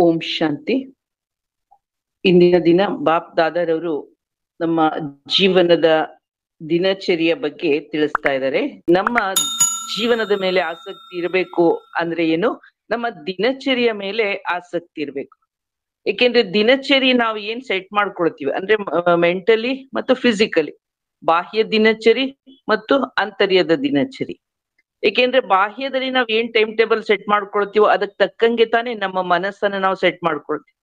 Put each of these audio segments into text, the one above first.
ಓಂ ಶಾಂತಿ. ಇಂದಿನ ದಿನ ಬಾಪ್ ದಾದಾರವರು ನಮ್ಮ ಜೀವನದ ದಿನಚರಿಯ ಬಗ್ಗೆ ತಿಳಿಸ್ತಾ ಇದ್ದಾರೆ. ನಮ್ಮ ಜೀವನದ ಮೇಲೆ ಆಸಕ್ತಿ ಇರಬೇಕು ಅಂದ್ರೆ ಏನು? ನಮ್ಮ ದಿನಚರಿಯ ಮೇಲೆ ಆಸಕ್ತಿ ಇರಬೇಕು. ಏಕೆಂದ್ರೆ ದಿನಚರಿ ನಾವು ಏನ್ ಸೆಟ್ ಮಾಡ್ಕೊಳ್ತೀವಿ ಅಂದ್ರೆ ಮೆಂಟಲಿ ಮತ್ತು ಫಿಸಿಕಲಿ, ಬಾಹ್ಯ ದಿನಚರಿ ಮತ್ತು ಆಂತರ್ಯದ ದಿನಚರಿ. ಏಕೆಂದ್ರೆ ಬಾಹ್ಯದಲ್ಲಿ ನಾವ್ ಏನ್ ಟೈಮ್ ಟೇಬಲ್ ಸೆಟ್ ಮಾಡ್ಕೊಳ್ತೀವೋ ಅದಕ್ಕೆ ತಕ್ಕಂಗೆ ತಾನೇ ನಮ್ಮ ಮನಸ್ಸನ್ನ ನಾವು ಸೆಟ್ ಮಾಡ್ಕೊಳ್ತೀವಿ.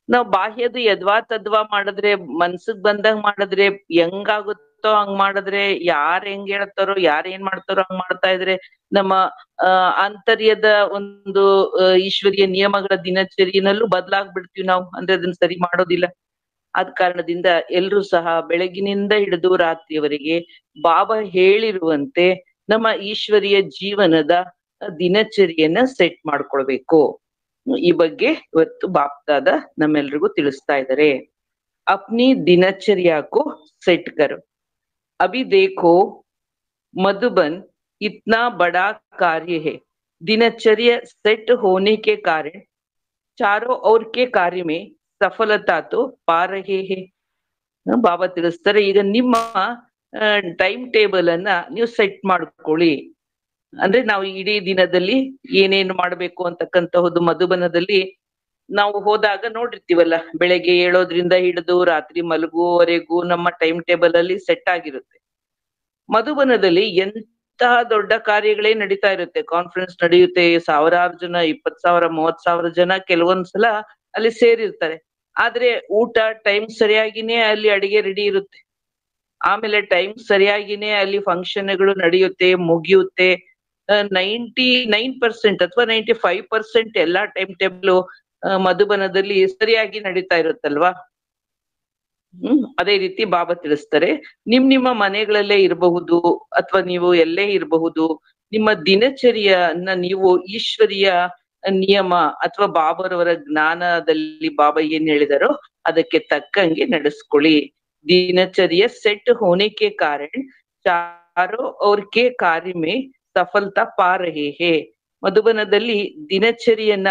ನಾವ್ ಬಾಹ್ಯದ ಯದ್ವಾ ತದ್ವಾ ಮಾಡಿದ್ರೆ, ಮನ್ಸಗ್ ಬಂದಂಗ್ ಮಾಡಿದ್ರೆ, ಹೆಂಗಾಗುತ್ತೋ ಹಂಗ್ ಮಾಡಿದ್ರೆ, ಯಾರ್ ಹೆಂಗ್ ಹೇಳ್ತಾರೋ ಯಾರ್ ಏನ್ ಮಾಡ್ತಾರೋ ಹಂಗ್ ಮಾಡ್ತಾ ಇದ್ರೆ ನಮ್ಮ ಆಂತರ್ಯದ ಒಂದು ಈಶ್ವರಿಯ ನಿಯಮಗಳ ದಿನಚರಿನಲ್ಲೂ ಬದಲಾಗ್ಬಿಡ್ತೀವಿ ನಾವು. ಅಂದ್ರೆ ಅದನ್ನ ಸರಿ ಮಾಡೋದಿಲ್ಲ. ಆದ ಕಾರಣದಿಂದ ಎಲ್ರೂ ಸಹ ಬೆಳಗಿನಿಂದ ಹಿಡಿದು ರಾತ್ರಿಯವರೆಗೆ ಬಾಬಾ ಹೇಳಿರುವಂತೆ ನಮ್ಮ ಈಶ್ವರಿಯ ಜೀವನದ ದಿನಚರಿಯನ್ನ ಸೆಟ್ ಮಾಡ್ಕೊಳ್ಬೇಕು. ಈ ಬಗ್ಗೆ ಇವತ್ತು ಬಾಪ್ದಾದ ನಮ್ಮೆಲ್ರಿಗೂ ತಿಳಿಸ್ತಾ ಇದ್ದಾರೆ. ಅಪ್ನಿ ದಿನಚರ್ಯಾ ಕೋ ಸೆಟ್ ಕರೋ. ಅಭಿ ದೇಖೋ मधुबन इतना बड़ा कार्य है. दिनचर्या सेट होने के कारण चारों ओर के कार्य में सफलता तो पा रहे हैं. ಬಾಬಾ ತಿಳಿಸ್ತಾರೆ, ಈಗ ನಿಮ್ಮ ಟೈಮ್ ಟೇಬಲ್ ಅನ್ನ ನೀವು ಸೆಟ್ ಮಾಡ್ಕೊಳ್ಳಿ. ಅಂದ್ರೆ ನಾವು ಇಡೀ ದಿನದಲ್ಲಿ ಏನೇನು ಮಾಡ್ಬೇಕು ಅಂತಕ್ಕಂತಹದ್ದು ಮಧುಬನದಲ್ಲಿ ನಾವು ಹೋದಾಗ ನೋಡಿರ್ತೀವಲ್ಲ, ಬೆಳಗ್ಗೆ ಏಳೋದ್ರಿಂದ ಹಿಡಿದು ರಾತ್ರಿ ಮಲಗುವವರೆಗೂ ನಮ್ಮ ಟೈಮ್ ಟೇಬಲ್ ಅಲ್ಲಿ ಸೆಟ್ ಆಗಿರುತ್ತೆ. ಮಧುಬನದಲ್ಲಿ ಎಂತಹ ದೊಡ್ಡ ಕಾರ್ಯಗಳೇ ನಡೀತಾ ಇರುತ್ತೆ. ಕಾನ್ಫರೆನ್ಸ್ ನಡೆಯುತ್ತೆ, ಸಾವಿರಾರು ಜನ, 20,000 30,000 ಜನ ಕೆಲವೊಂದ್ಸಲ ಅಲ್ಲಿ ಸೇರಿರ್ತಾರೆ. ಆದ್ರೆ ಊಟ ಟೈಮ್ ಸರಿಯಾಗಿನೇ ಅಲ್ಲಿ ಅಡಿಗೆ ರೆಡಿ ಇರುತ್ತೆ. ಆಮೇಲೆ ಟೈಮ್ ಸರಿಯಾಗಿನೇ ಅಲ್ಲಿ ಫಂಕ್ಷನ್ಗಳು ನಡೆಯುತ್ತೆ, ಮುಗಿಯುತ್ತೆ. 99% ಅಥವಾ 95% ಎಲ್ಲಾ ಟೈಮ್ ಟೇಬಲ್ ಮಧುಬನದಲ್ಲಿ ಸರಿಯಾಗಿ ನಡೀತಾ ಇರುತ್ತಲ್ವಾ. ಅದೇ ರೀತಿ ಬಾಬಾ ತಿಳಿಸ್ತಾರೆ, ನಿಮ್ಮ ಮನೆಗಳಲ್ಲೇ ಇರಬಹುದು ಅಥವಾ ನೀವು ಎಲ್ಲೇ ಇರಬಹುದು, ನಿಮ್ಮ ದಿನಚರಿಯನ್ನ ನೀವು ಈಶ್ವರಿಯ ನಿಯಮ ಅಥವಾ ಬಾಬರವರ ಜ್ಞಾನದಲ್ಲಿ ಬಾಬಾ ಏನ್ ಹೇಳಿದಾರೋ ಅದಕ್ಕೆ ತಕ್ಕಂಗೆ ನಡೆಸ್ಕೊಳ್ಳಿ. ದಿನಚರ್ಯ ಸೆಟ್ ಹೋನೆ ಕೆ ಕಾರಣ ಚಾರೋ ಔರ್ ಕೆ ಕಾರ್ಯ ಮೇ ಸಫಲತಾ ಪಾ ರಹೆ ಹೇ. ಮಧುಬನದಲ್ಲಿ ದಿನಚರಿಯನ್ನ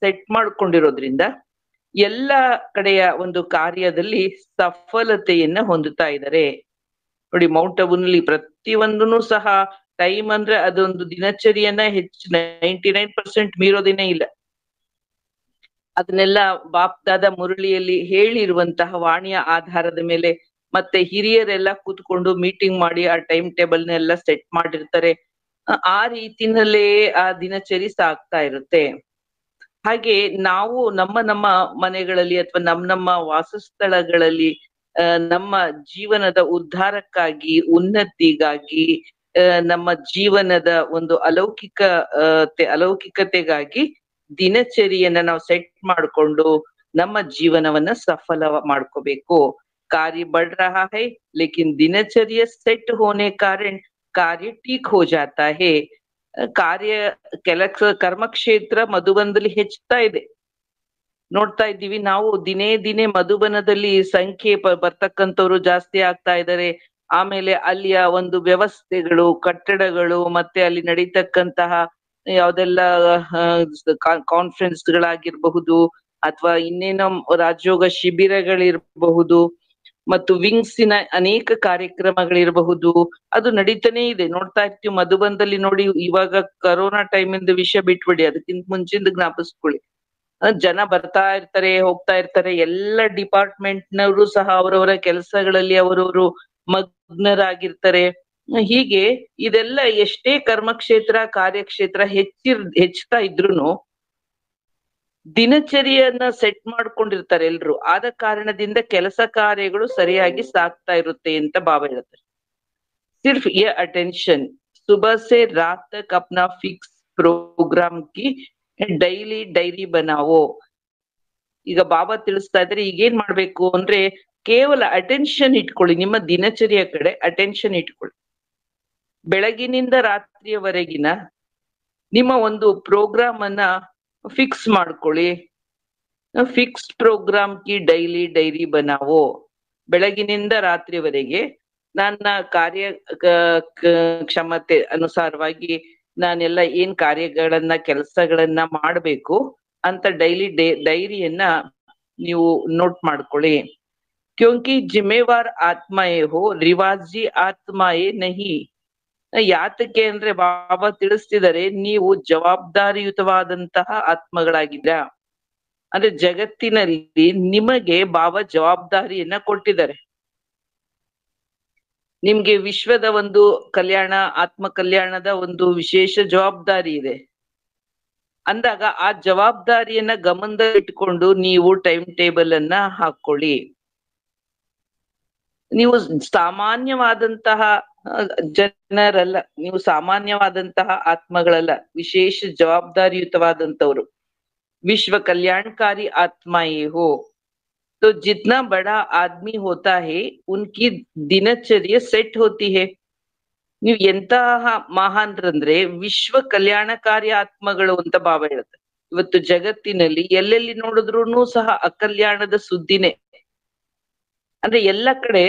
ಸೆಟ್ ಮಾಡ್ಕೊಂಡಿರೋದ್ರಿಂದ ಎಲ್ಲ ಕಡೆಯ ಒಂದು ಕಾರ್ಯದಲ್ಲಿ ಸಫಲತೆಯನ್ನ ಹೊಂದುತ್ತಾ ಇದ್ದಾರೆ. ನೋಡಿ, ಮೌಂಟ್ ಅಬುನಲ್ಲಿ ಪ್ರತಿಯೊಂದೂ ಸಹ ಟೈಮ್ ಅಂದ್ರೆ ಅದೊಂದು ದಿನಚರಿಯನ್ನ ಹೆಚ್ಚು 99% ಮೀರೋದಿನೇ ಇಲ್ಲ. ಅದನ್ನೆಲ್ಲ ಬಾಪ್ದಾದ ಮುರಳಿಯಲ್ಲಿ ಹೇಳಿರುವಂತಹ ವಾಣಿಯ ಆಧಾರದ ಮೇಲೆ ಮತ್ತೆ ಹಿರಿಯರೆಲ್ಲ ಕೂತ್ಕೊಂಡು ಮೀಟಿಂಗ್ ಮಾಡಿ ಆ ಟೈಮ್ ಟೇಬಲ್ನೆಲ್ಲ ಸೆಟ್ ಮಾಡಿರ್ತಾರೆ. ಆ ರೀತಿನಲ್ಲೇ ಆ ದಿನಚರಿ ಸಾಗ್ತಾ ಇರುತ್ತೆ. ಹಾಗೆ ನಾವು ನಮ್ಮ ಮನೆಗಳಲ್ಲಿ ಅಥವಾ ನಮ್ಮ ವಾಸಸ್ಥಳಗಳಲ್ಲಿ ನಮ್ಮ ಜೀವನದ ಉದ್ಧಾರಕ್ಕಾಗಿ, ಉನ್ನತಿಗಾಗಿ, ನಮ್ಮ ಜೀವನದ ಒಂದು ಅಲೌಕಿಕತೆಗಾಗಿ ದಿನಚರಿಯನ್ನ ನಾವು ಸೆಟ್ ಮಾಡ್ಕೊಂಡು ನಮ್ಮ ಜೀವನವನ್ನ ಸಫಲ ಮಾಡ್ಕೋಬೇಕು. ಕಾರ್ಯ ಬಡ್ ರಹಾ ಹೈ ಲೇಕಿನ್ ದಿನಚರ್ಯ ಸೆಟ್ ಹೋನೆ ಕಾರಣ ಕಾರ್ಯ ಟೀಕ್ ಹೋ ಜಾತಾ ಹೇ. ಕರ್ಮಕ್ಷೇತ್ರ ಮಧುಬನದಲ್ಲಿ ಹೆಚ್ಚುತ್ತಾ ಇದೆ. ನೋಡ್ತಾ ಇದ್ದೀವಿ ನಾವು, ದಿನೇ ಮಧುಬನದಲ್ಲಿ ಸಂಖ್ಯೆ ಬರ್ತಕ್ಕಂಥವ್ರು ಜಾಸ್ತಿ ಆಗ್ತಾ ಇದ್ದಾರೆ. ಆಮೇಲೆ ಅಲ್ಲಿಯ ಒಂದು ವ್ಯವಸ್ಥೆಗಳು, ಕಟ್ಟಡಗಳು, ಮತ್ತೆ ಅಲ್ಲಿ ನಡೀತಕ್ಕಂತಹ ಯಾವ್ದೆಲ್ಲ ಕಾನ್ಫರೆನ್ಸ್ಗಳಾಗಿರ್ಬಹುದು ಅಥವಾ ಇನ್ನೇನೋ ರಾಜಯೋಗ ಶಿಬಿರಗಳಿರಬಹುದು ಮತ್ತು ವಿಂಗ್ಸಿನ ಅನೇಕ ಕಾರ್ಯಕ್ರಮಗಳಿರಬಹುದು, ಅದು ನಡೀತಾನೆ ಇದೆ. ನೋಡ್ತಾ ಇರ್ತೀವಿ ಮಧುಬನದಲ್ಲಿ. ನೋಡಿ, ಇವಾಗ ಕರೋನಾ ಟೈಮಿಂದ ವಿಷಯ ಬಿಟ್ಬಿಡಿ, ಅದಕ್ಕಿಂತ ಮುಂಚಿಂದ ಜ್ಞಾಪಿಸ್ಕೊಳ್ಳಿ. ಜನ ಬರ್ತಾ ಇರ್ತಾರೆ, ಹೋಗ್ತಾ ಇರ್ತಾರೆ. ಎಲ್ಲ ಡಿಪಾರ್ಟ್ಮೆಂಟ್ನವರು ಸಹ ಅವರವರ ಕೆಲಸಗಳಲ್ಲಿ ಅವರವರು ಮಗ್ನರಾಗಿರ್ತಾರೆ. ಹೀಗೆ ಇದೆಲ್ಲ ಎಷ್ಟೇ ಕರ್ಮಕ್ಷೇತ್ರ ಕಾರ್ಯಕ್ಷೇತ್ರ ಹೆಚ್ಚುತ್ತಾ ಇದ್ರುನು ದಿನಚರಿಯನ್ನ ಸೆಟ್ ಮಾಡ್ಕೊಂಡಿರ್ತಾರೆ ಎಲ್ರು. ಆದ ಕಾರಣದಿಂದ ಕೆಲಸ ಕಾರ್ಯಗಳು ಸರಿಯಾಗಿ ಸಾಗ್ತಾ ಇರುತ್ತೆ ಅಂತ ಬಾಬಾ ಹೇಳ್ತಾರೆ. ಸಿರ್ಫ್ ಯೆ ಅಟೆನ್ಷನ್ ಸುಬಹ ಸೆ ರಾತ್ ತಕ್ ಅಪ್ನಾ ಫಿಕ್ಸ್ ಪ್ರೋಗ್ರಾಮ್ ಕಿ ಡೈಲಿ ಡೈರಿ ಬನಾವೋ. ಈಗ ಬಾಬಾ ತಿಳಿಸ್ತಾ ಇದ್ರೆ ಈಗೇನ್ ಮಾಡ್ಬೇಕು ಅಂದ್ರೆ ಕೇವಲ ಅಟೆನ್ಷನ್ ಇಟ್ಕೊಳ್ಳಿ, ನಿಮ್ಮ ದಿನಚರಿಯ ಕಡೆ ಅಟೆನ್ಷನ್ ಇಟ್ಕೊಳ್ಳಿ. ಬೆಳಗಿನಿಂದ ರಾತ್ರಿಯವರೆಗಿನ ನಿಮ್ಮ ಒಂದು ಪ್ರೋಗ್ರಾಮ್ ಅನ್ನ ಫಿಕ್ಸ್ ಮಾಡ್ಕೊಳ್ಳಿ. ಫಿಕ್ಸ್ಡ್ ಪ್ರೋಗ್ರಾಮ್ ಕಿ ಡೈಲಿ ಡೈರಿ ಬನಾವೋ. ಬೆಳಗಿನಿಂದ ರಾತ್ರಿವರೆಗೆ ನನ್ನ ಕಾರ್ಯ ಕ್ಷಮತೆ ಅನುಸಾರವಾಗಿ ನಾನೆಲ್ಲ ಏನ್ ಕಾರ್ಯಗಳನ್ನ ಕೆಲಸಗಳನ್ನ ಮಾಡ್ಬೇಕು ಅಂತ ಡೈರಿಯನ್ನ ನೀವು ನೋಟ್ ಮಾಡ್ಕೊಳ್ಳಿ. ಕ್ಯೋಂಕಿ ಜಿಮ್ಮೇವಾರ್ ಆತ್ಮಯೇ ಹೋ ರಿವಾಜಿ ಆತ್ಮಯೇ ನಹಿ. ಯಾತಕ್ಕೆ ಅಂದ್ರೆ ಬಾಬಾ ತಿಳಿಸ್ತಿದ್ದಾರೆ, ನೀವು ಜವಾಬ್ದಾರಿಯುತವಾದಂತಹ ಆತ್ಮಗಳಾಗಿದ್ದೀರಾ. ಅಂದ್ರೆ ಜಗತ್ತಿನಲ್ಲಿ ನಿಮಗೆ ಬಾಬಾ ಜವಾಬ್ದಾರಿಯನ್ನ ಕೊಟ್ಟಿದ್ದಾರೆ. ನಿಮ್ಗೆ ವಿಶ್ವದ ಒಂದು ಕಲ್ಯಾಣ, ಆತ್ಮ ಕಲ್ಯಾಣದ ಒಂದು ವಿಶೇಷ ಜವಾಬ್ದಾರಿ ಇದೆ ಅಂದಾಗ ಆ ಜವಾಬ್ದಾರಿಯನ್ನ ಗಮನದಲ್ಲಿಟ್ಕೊಂಡು ನೀವು ಟೈಮ್ ಟೇಬಲ್ ಅನ್ನ ಹಾಕೊಳ್ಳಿ. ನೀವು ಸಾಮಾನ್ಯವಾದಂತಹ ಜನರಲ್ಲ, ನೀವು ಸಾಮಾನ್ಯವಾದಂತಹ ಆತ್ಮಗಳಲ್ಲ, ವಿಶೇಷ ಜವಾಬ್ದಾರಿಯುತವಾದಂತವ್ರು. विश्व कल्याणकारी आत्मा ये हो तो जितना बड़ा आदमी होता है उनकी दिनचर्या सेट होती है. ನೀವು ಎಂತಹ ಮಹಾನ್ರಂದ್ರೆ ವಿಶ್ವ ಕಲ್ಯಾಣಕಾರಿ ಆತ್ಮಗಳು ಅಂತ ಬಾಬಾ ಹೇಳ್ತಾರೆ. ಇವತ್ತು ಜಗತ್ತಿನಲ್ಲಿ ಎಲ್ಲೆಲ್ಲಿ ನೋಡಿದ್ರೂ ಸಹ ಅಕಲ್ಯಾಣದ ಸುದ್ದಿನೇ. ಅಂದ್ರೆ ಎಲ್ಲ ಕಡೆ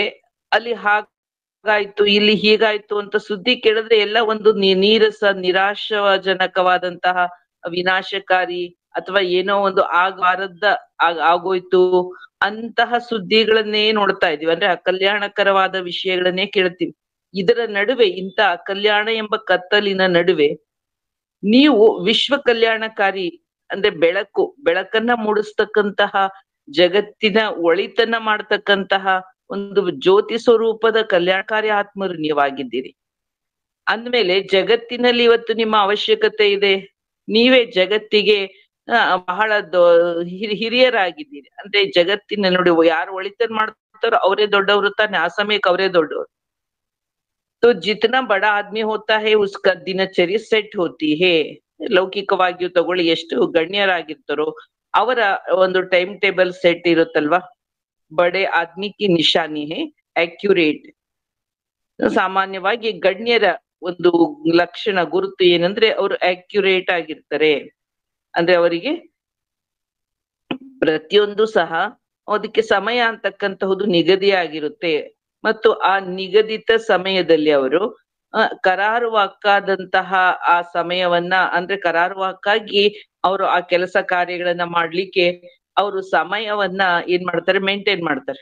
ಅಲ್ಲಿ ಹಾಗಾಯ್ತು, ಇಲ್ಲಿ ಹೀಗಾಯ್ತು ಅಂತ ಸುದ್ದಿ ಕೇಳಿದ್ರೆ ಎಲ್ಲ ಒಂದು ನೀರಸ ನಿರಾಶಾಜನಕವಾದಂತಹ ವಿನಾಶಕಾರಿ ಅಥವಾ ಏನೋ ಒಂದು ಆಗೋಯ್ತು ಅಂತಹ ಸುದ್ದಿಗಳನ್ನೇ ನೋಡ್ತಾ ಇದೀವಿ. ಅಂದ್ರೆ ಅಕಲ್ಯಾಣಕರವಾದ ವಿಷಯಗಳನ್ನೇ ಕೇಳ್ತೀವಿ. ಇದರ ನಡುವೆ, ಇಂಥ ಅಕಲ್ಯಾಣ ಎಂಬ ಕತ್ತಲಿನ ನಡುವೆ ನೀವು ವಿಶ್ವ ಕಲ್ಯಾಣಕಾರಿ ಅಂದ್ರೆ ಬೆಳಕನ್ನ ಮೂಡಿಸ್ತಕ್ಕಂತಹ, ಜಗತ್ತಿನ ಒಳಿತನ್ನ ಮಾಡ್ತಕ್ಕಂತಹ ಒಂದು ಜ್ಯೋತಿ ಸ್ವರೂಪದ ಕಲ್ಯಾಣಕಾರಿ ಆತ್ಮರು ನೀವಾಗಿದ್ದೀರಿ. ಅಂದ್ಮೇಲೆ ಜಗತ್ತಿನಲ್ಲಿ ಇವತ್ತು ನಿಮ್ಮ ಅವಶ್ಯಕತೆ ಇದೆ. ನೀವೇ ಜಗತ್ತಿಗೆ ಬಹಳ ಹಿರಿಯರಾಗಿದ್ದೀರಿ. ಅಂದ್ರೆ ಜಗತ್ತಿನ ನೋಡಿ, ಯಾರು ಒಳಿತನ್ ಮಾಡ್ತಾರೋ ಅವರೇ ದೊಡ್ಡವರು ತಾನೆ, ಆ ಸಮಯಕ್ಕೆ ಅವರೇ ದೊಡ್ಡವರು. तो जितना बड़ा आदमी होता है उसका दिनचर्या ಸೆಟ್ ಹೋತಿ ಹೇ. ಲೌಕಿಕವಾಗಿಯೂ ತಗೊಳ್ಳಿ, ಎಷ್ಟು ಗಣ್ಯರಾಗಿರ್ತಾರೋ ಅವರ ಒಂದು ಟೈಮ್ ಟೇಬಲ್ ಸೆಟ್ ಇರುತ್ತಲ್ವಾ. ಬಡೆ ಆದ್ಮಿ ಕಿ ನಿಶಾನಿ ಹೇ ಅಕ್ಯುರೇಟ್. ಸಾಮಾನ್ಯವಾಗಿ ಗಣ್ಯರ ಒಂದು ಲಕ್ಷಣ, ಗುರುತು ಏನಂದ್ರೆ ಅವರು ಅಕ್ಯುರೇಟ್ ಆಗಿರ್ತಾರೆ. ಅಂದ್ರೆ ಅವರಿಗೆ ಪ್ರತಿಯೊಂದು ಸಹ ಅದಕ್ಕೆ ಸಮಯ ಅಂತಕ್ಕಂತಹುದು ನಿಗದಿಯಾಗಿರುತ್ತೆ. ಮತ್ತು ಆ ನಿಗದಿತ ಸಮಯದಲ್ಲಿ ಅವರು ಕರಾರುವಾಕ್ಕಾದಂತಹ ಆ ಸಮಯವನ್ನ, ಅಂದ್ರೆ ಕರಾರುವಾಕ್ಕಾಗಿ ಅವರು ಆ ಕೆಲಸ ಕಾರ್ಯಗಳನ್ನ ಮಾಡ್ಲಿಕ್ಕೆ ಅವರು ಸಮಯವನ್ನ ಏನ್ ಮಾಡ್ತಾರೆ, ಮೇಂಟೈನ್ ಮಾಡ್ತಾರೆ.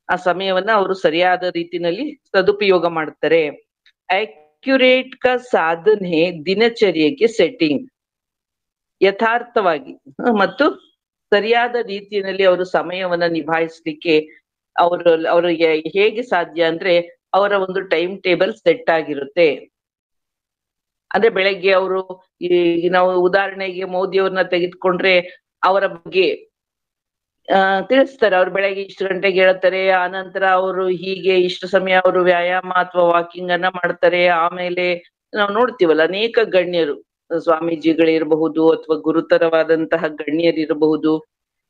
ಆ ಸಮಯವನ್ನ ಅವರು ಸರಿಯಾದ ರೀತಿನಲ್ಲಿ ಸದುಪಯೋಗ ಮಾಡ್ತಾರೆ. ಅಕ್ಯುರೇಟ್ ಕ ಸಾಧನೆ ದಿನಚರ್ಯಕ್ಕೆ ಸೆಟ್ಟಿಂಗ್. ಯಥಾರ್ಥವಾಗಿ ಮತ್ತು ಸರಿಯಾದ ರೀತಿಯಲ್ಲಿ ಅವರು ಸಮಯವನ್ನ ನಿಭಾಯಿಸ್ಲಿಕ್ಕೆ ಅವರು ಹೇಗೆ ಸಾಧ್ಯ ಅಂದ್ರೆ ಅವರ ಒಂದು ಟೈಮ್ ಟೇಬಲ್ ಸೆಟ್ ಆಗಿರುತ್ತೆ. ಅಂದ್ರೆ ಬೆಳಗ್ಗೆ ಅವರು ನಾವು ಉದಾಹರಣೆಗೆ ಮೋದಿಯವ್ರನ್ನ ತೆಗೆದುಕೊಂಡ್ರೆ ಅವರ ಬಗ್ಗೆ ತಿಳಿಸ್ತಾರೆ. ಅವ್ರು ಬೆಳಗ್ಗೆ ಇಷ್ಟು ಗಂಟೆಗೆ ಹೇಳ್ತಾರೆ, ಆನಂತರ ಅವರು ಹೀಗೆ ಇಷ್ಟು ಸಮಯ ಅವರು ವ್ಯಾಯಾಮ ಅಥವಾ ವಾಕಿಂಗ್ ಅನ್ನ ಮಾಡ್ತಾರೆ. ಆಮೇಲೆ ನಾವು ನೋಡ್ತೀವಲ್ಲ, ಅನೇಕ ಗಣ್ಯರು, ಸ್ವಾಮೀಜಿಗಳಿರಬಹುದು ಅಥವಾ ಗುರುತರವಾದಂತಹ ಗಣ್ಯರಿರಬಹುದು,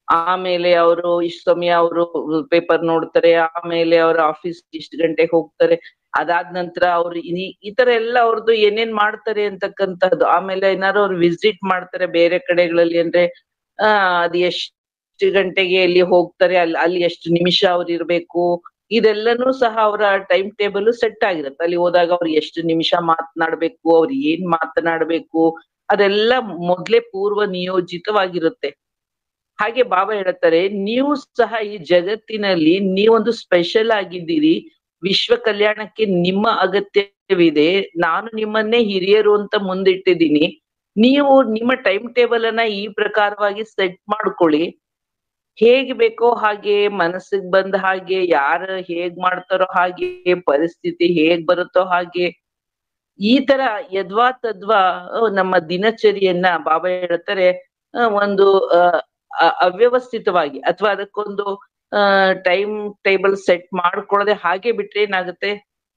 ಆಮೇಲೆ ಅವರು ಇಷ್ಟು ಸಮಯ ಅವರು ಪೇಪರ್ ನೋಡ್ತಾರೆ, ಆಮೇಲೆ ಅವ್ರ ಆಫೀಸ್ ಇಷ್ಟು ಗಂಟೆಗೆ ಹೋಗ್ತಾರೆ, ಅದಾದ ನಂತರ ಅವ್ರು ಈ ತರ ಎಲ್ಲ ಅವ್ರದ್ದು ಏನೇನ್ ಮಾಡ್ತಾರೆ ಅಂತಕ್ಕಂಥದ್ದು. ಆಮೇಲೆ ಏನಾದ್ರು ಅವ್ರು ವಿಸಿಟ್ ಮಾಡ್ತಾರೆ ಬೇರೆ ಕಡೆಗಳಲ್ಲಿ ಅಂದ್ರೆ ಅದ್ ಎಷ್ಟು ಗಂಟೆಗೆ ಎಲ್ಲಿ ಹೋಗ್ತಾರೆ, ಅಲ್ಲಿ ಎಷ್ಟು ನಿಮಿಷ ಅವ್ರು ಇರ್ಬೇಕು, ಇದೆಲ್ಲನೂ ಸಹ ಅವರ ಟೈಮ್ ಟೇಬಲ್ ಸೆಟ್ ಆಗಿರುತ್ತೆ. ಅಲ್ಲಿ ಹೋದಾಗ ಅವ್ರು ಎಷ್ಟು ನಿಮಿಷ ಮಾತನಾಡ್ಬೇಕು, ಅವ್ರು ಏನ್ ಮಾತನಾಡ್ಬೇಕು, ಅದೆಲ್ಲ ಮೊದ್ಲೇ ಪೂರ್ವ ನಿಯೋಜಿತವಾಗಿರುತ್ತೆ. ಹಾಗೆ ಬಾಬಾ ಹೇಳ್ತಾರೆ, ನೀವು ಸಹ ಈ ಜಗತ್ತಿನಲ್ಲಿ ನೀವೊಂದು ಸ್ಪೆಷಲ್ ಆಗಿದ್ದೀರಿ. ವಿಶ್ವ ಕಲ್ಯಾಣಕ್ಕೆ ನಿಮ್ಮ ಅಗತ್ಯವಿದೆ. ನಾನು ನಿಮ್ಮನ್ನೇ ಹಿರಿಯರು ಅಂತ ಮುಂದಿಟ್ಟಿದ್ದೀನಿ. ನೀವು ನಿಮ್ಮ ಟೈಮ್ ಟೇಬಲ್ ಅನ್ನ ಈ ಪ್ರಕಾರವಾಗಿ ಸೆಟ್ ಮಾಡ್ಕೊಳ್ಳಿ. ಹೇಗ್ ಬೇಕೋ ಹಾಗೆ, ಮನಸ್ಸಿಗೆ ಬಂದ ಹಾಗೆ, ಯಾರು ಹೇಗ್ ಮಾಡ್ತಾರೋ ಹಾಗೆ, ಪರಿಸ್ಥಿತಿ ಹೇಗ್ ಬರುತ್ತೋ ಹಾಗೆ, ಈ ತರ ಯದ್ವಾ ತದ್ವಾ ನಮ್ಮ ದಿನಚರಿಯನ್ನ ಬಾಬಾ ಹೇಳ್ತಾರೆ ಒಂದು ಅವ್ಯವಸ್ಥಿತವಾಗಿ ಅಥವಾ ಅದಕ್ಕೊಂದು ಟೈಮ್ ಟೇಬಲ್ ಸೆಟ್ ಮಾಡ್ಕೊಳ್ಳದೆ ಹಾಗೆ ಬಿಟ್ರೆ ಏನಾಗುತ್ತೆ,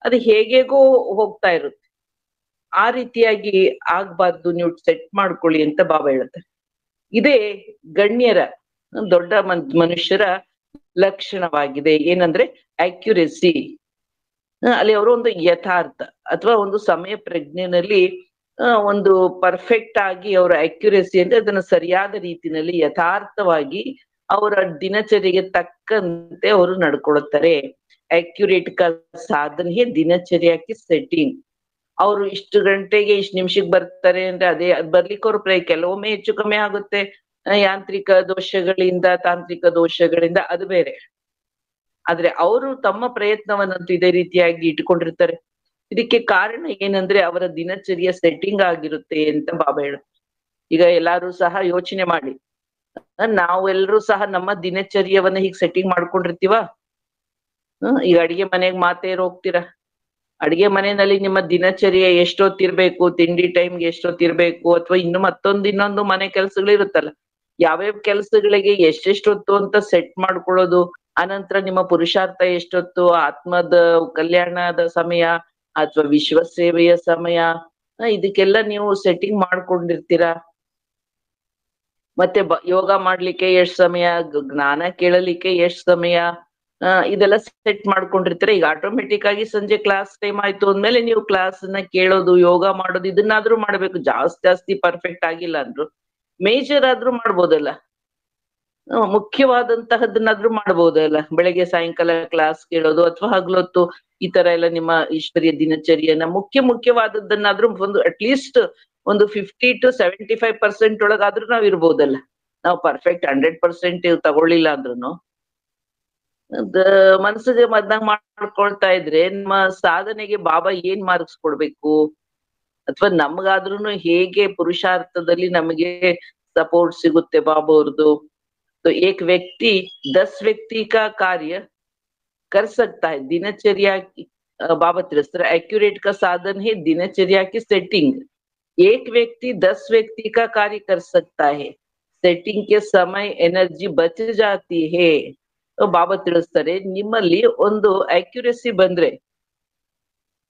ಅದು ಹೇಗೇಗೋ ಹೋಗ್ತಾ ಇರುತ್ತೆ. ಆ ರೀತಿಯಾಗಿ ಆಗ್ಬಾರ್ದು, ನೀವು ಸೆಟ್ ಮಾಡ್ಕೊಳ್ಳಿ ಅಂತ ಬಾಬಾ ಹೇಳ್ತಾರೆ. ಇದೇ ಗಣ್ಯರ, ದೊಡ್ಡ ಮನುಷ್ಯರ ಲಕ್ಷಣವಾಗಿದೆ. ಏನಂದ್ರೆ ಅಕ್ಯುರೆಸಿ. ಅಲ್ಲಿ ಅವರು ಒಂದು ಯಥಾರ್ಥ ಅಥವಾ ಒಂದು ಸಮಯ ಪ್ರಜ್ಞೆನಲ್ಲಿ ಒಂದು ಪರ್ಫೆಕ್ಟ್ ಆಗಿ ಅವರ ಅಕ್ಯುರೆಸಿ ಅಂದ್ರೆ ಅದನ್ನ ಸರಿಯಾದ ರೀತಿಯಲ್ಲಿ ಯಥಾರ್ಥವಾಗಿ ಅವರ ದಿನಚರಿಗೆ ತಕ್ಕಂತೆ ಅವರು ನಡ್ಕೊಳ್ತಾರೆ. ಅಕ್ಯುರೇಟ್ ಕ ಸಾಧನೆ ದಿನಚರ್ಯಕ್ಕೆ ಸೆಟ್ಟಿಂಗ್. ಅವರು ಇಷ್ಟು ಗಂಟೆಗೆ ಇಷ್ಟು ನಿಮಿಷಕ್ಕೆ ಬರ್ತಾರೆ ಅಂದ್ರೆ ಅದ್ ಬರ್ಲಿಕ್ಕೆ ಅವ್ರು ಕೆಲವೊಮ್ಮೆ ಹೆಚ್ಚು ಕಮ್ಮಿ ಆಗುತ್ತೆ, ಯಾಂತ್ರಿಕ ದೋಷಗಳಿಂದ ತಾಂತ್ರಿಕ ದೋಷಗಳಿಂದ ಅದು ಬೇರೆ. ಆದ್ರೆ ಅವರು ತಮ್ಮ ಪ್ರಯತ್ನವನ್ನಂತೂ ಇದೇ ರೀತಿಯಾಗಿ ಇಟ್ಕೊಂಡಿರ್ತಾರೆ. ಇದಕ್ಕೆ ಕಾರಣ ಏನಂದ್ರೆ ಅವರ ದಿನಚರಿಯ ಸೆಟ್ಟಿಂಗ್ ಆಗಿರುತ್ತೆ ಅಂತ ಬಾಬಾ ಹೇಳುತ್ತೆ. ಈಗ ಎಲ್ಲಾರು ಸಹ ಯೋಚನೆ ಮಾಡಿ, ನಾವೆಲ್ಲರೂ ಸಹ ನಮ್ಮ ದಿನಚರ್ಯವನ್ನ ಹೀಗ್ ಸೆಟ್ಟಿಂಗ್ ಮಾಡ್ಕೊಂಡಿರ್ತೀವ. ಈಗ ಅಡಿಗೆ ಮನೆಗ್ ಮಾತೇರ್ ಹೋಗ್ತೀರಾ, ಅಡಿಗೆ ಮನೆಯಲ್ಲಿ ನಿಮ್ಮ ದಿನಚರ್ಯ ಎಷ್ಟೊತ್ತಿರ್ಬೇಕು, ತಿಂಡಿ ಟೈಮ್ಗೆ ಎಷ್ಟೊತ್ತಿರ್ಬೇಕು, ಅಥವಾ ಇನ್ನು ಇನ್ನೊಂದು ಮನೆ ಕೆಲ್ಸಗಳು ಇರುತ್ತಲ್ಲ, ಯಾವ್ಯಾವ ಕೆಲ್ಸಗಳಿಗೆ ಎಷ್ಟೆಷ್ಟೊತ್ತು ಅಂತ ಸೆಟ್ ಮಾಡ್ಕೊಳ್ಳೋದು. ಅನಂತರ ನಿಮ್ಮ ಪುರುಷಾರ್ಥ ಎಷ್ಟೊತ್ತು, ಆತ್ಮದ ಕಲ್ಯಾಣದ ಸಮಯ ಅಥವಾ ವಿಶ್ವ ಸೇವೆಯ ಸಮಯ, ಇದಕ್ಕೆಲ್ಲ ನೀವು ಸೆಟ್ಟಿಂಗ್ ಮಾಡ್ಕೊಂಡಿರ್ತೀರಾ. ಮತ್ತೆ ಯೋಗ ಮಾಡ್ಲಿಕ್ಕೆ ಎಷ್ಟ್ ಸಮಯ, ಜ್ಞಾನ ಕೇಳಲಿಕ್ಕೆ ಎಷ್ಟ್ ಸಮಯ, ಇದೆಲ್ಲ ಸೆಟ್ ಮಾಡ್ಕೊಂಡಿರ್ತೀರ. ಈಗ ಆಟೋಮೆಟಿಕ್ ಆಗಿ ಸಂಜೆ ಕ್ಲಾಸ್ ಟೈಮ್ ಆಯ್ತು ಅಂದ್ಮೇಲೆ ನೀವು ಕ್ಲಾಸ್ ನ ಕೇಳೋದು, ಯೋಗ ಮಾಡೋದು ಇದನ್ನಾದ್ರೂ ಮಾಡ್ಬೇಕು. ಜಾಸ್ತಿ ಪರ್ಫೆಕ್ಟ್ ಆಗಿಲ್ಲ ಅಂದ್ರು ಮೇಜರ್ ಆದ್ರೂ ಮಾಡ್ಬೋದಲ್ಲ, ಮುಖ್ಯವಾದಂತಹದನ್ನಾದ್ರೂ ಮಾಡ್ಬೋದಲ್ಲ. ಬೆಳಗ್ಗೆ ಸಾಯಂಕಾಲ ಕ್ಲಾಸ್ ಕೇಳೋದು ಅಥವಾ ಹಗ್ಲೊತ್ತು ಈ ತರ ಎಲ್ಲ ನಿಮ್ಮ ಈಶ್ವರಿಯ ದಿನಚರಿಯನ್ನ ಮುಖ್ಯವಾದದ್ದನ್ನಾದ್ರೂ ಒಂದು ಅಟ್ಲೀಸ್ಟ್ ಒಂದು 50 to 75% ಒಳಗಾದ್ರೂ ನಾವ್ ಇರ್ಬೋದಲ್ಲ. ನಾವು ಪರ್ಫೆಕ್ಟ್ 100% ತಗೊಳ್ಳಿಲ್ಲ ಅಂದ್ರುನು ಮನಸ್ಸಿಗೆ ಮದ್ದಂಗ್ ಮಾಡ್ಕೊಳ್ತಾ ಇದ್ರೆ ನಮ್ಮ ಸಾಧನೆಗೆ ಬಾಬಾ ಏನ್ ಮಾರ್ಕ್ಸ್ ಕೊಡ್ಬೇಕು, ಅಥವಾ ನಮ್ಗಾದ್ರೂನು ಹೇಗೆ ಪುರುಷಾರ್ಥದಲ್ಲಿ ನಮಗೆ ಸಪೋರ್ಟ್ ಸಿಗುತ್ತೆ ಬಾಬಾ ಅವ್ರದ್ದು. तो एक व्यक्ति 10 व्यक्ति का कार्य कर सकता है. दिनचर्या की बाबा ತಿಳಿಸ್ತಾರೆ, एक्यूरेट का साधन है दिनचर्या की सेटिंग. एक व्यक्ति 10 व्यक्ति का कार्य कर सकता है. सेटिंग के समय एनर्जी बच जाती है. ಬಾಬಾ ತಿಳಿಸ್ತಾರೆ, ನಿಮ್ಮಲ್ಲಿ ಒಂದು ಅಕ್ಯುರೆಸಿ ಬಂದ್ರೆ,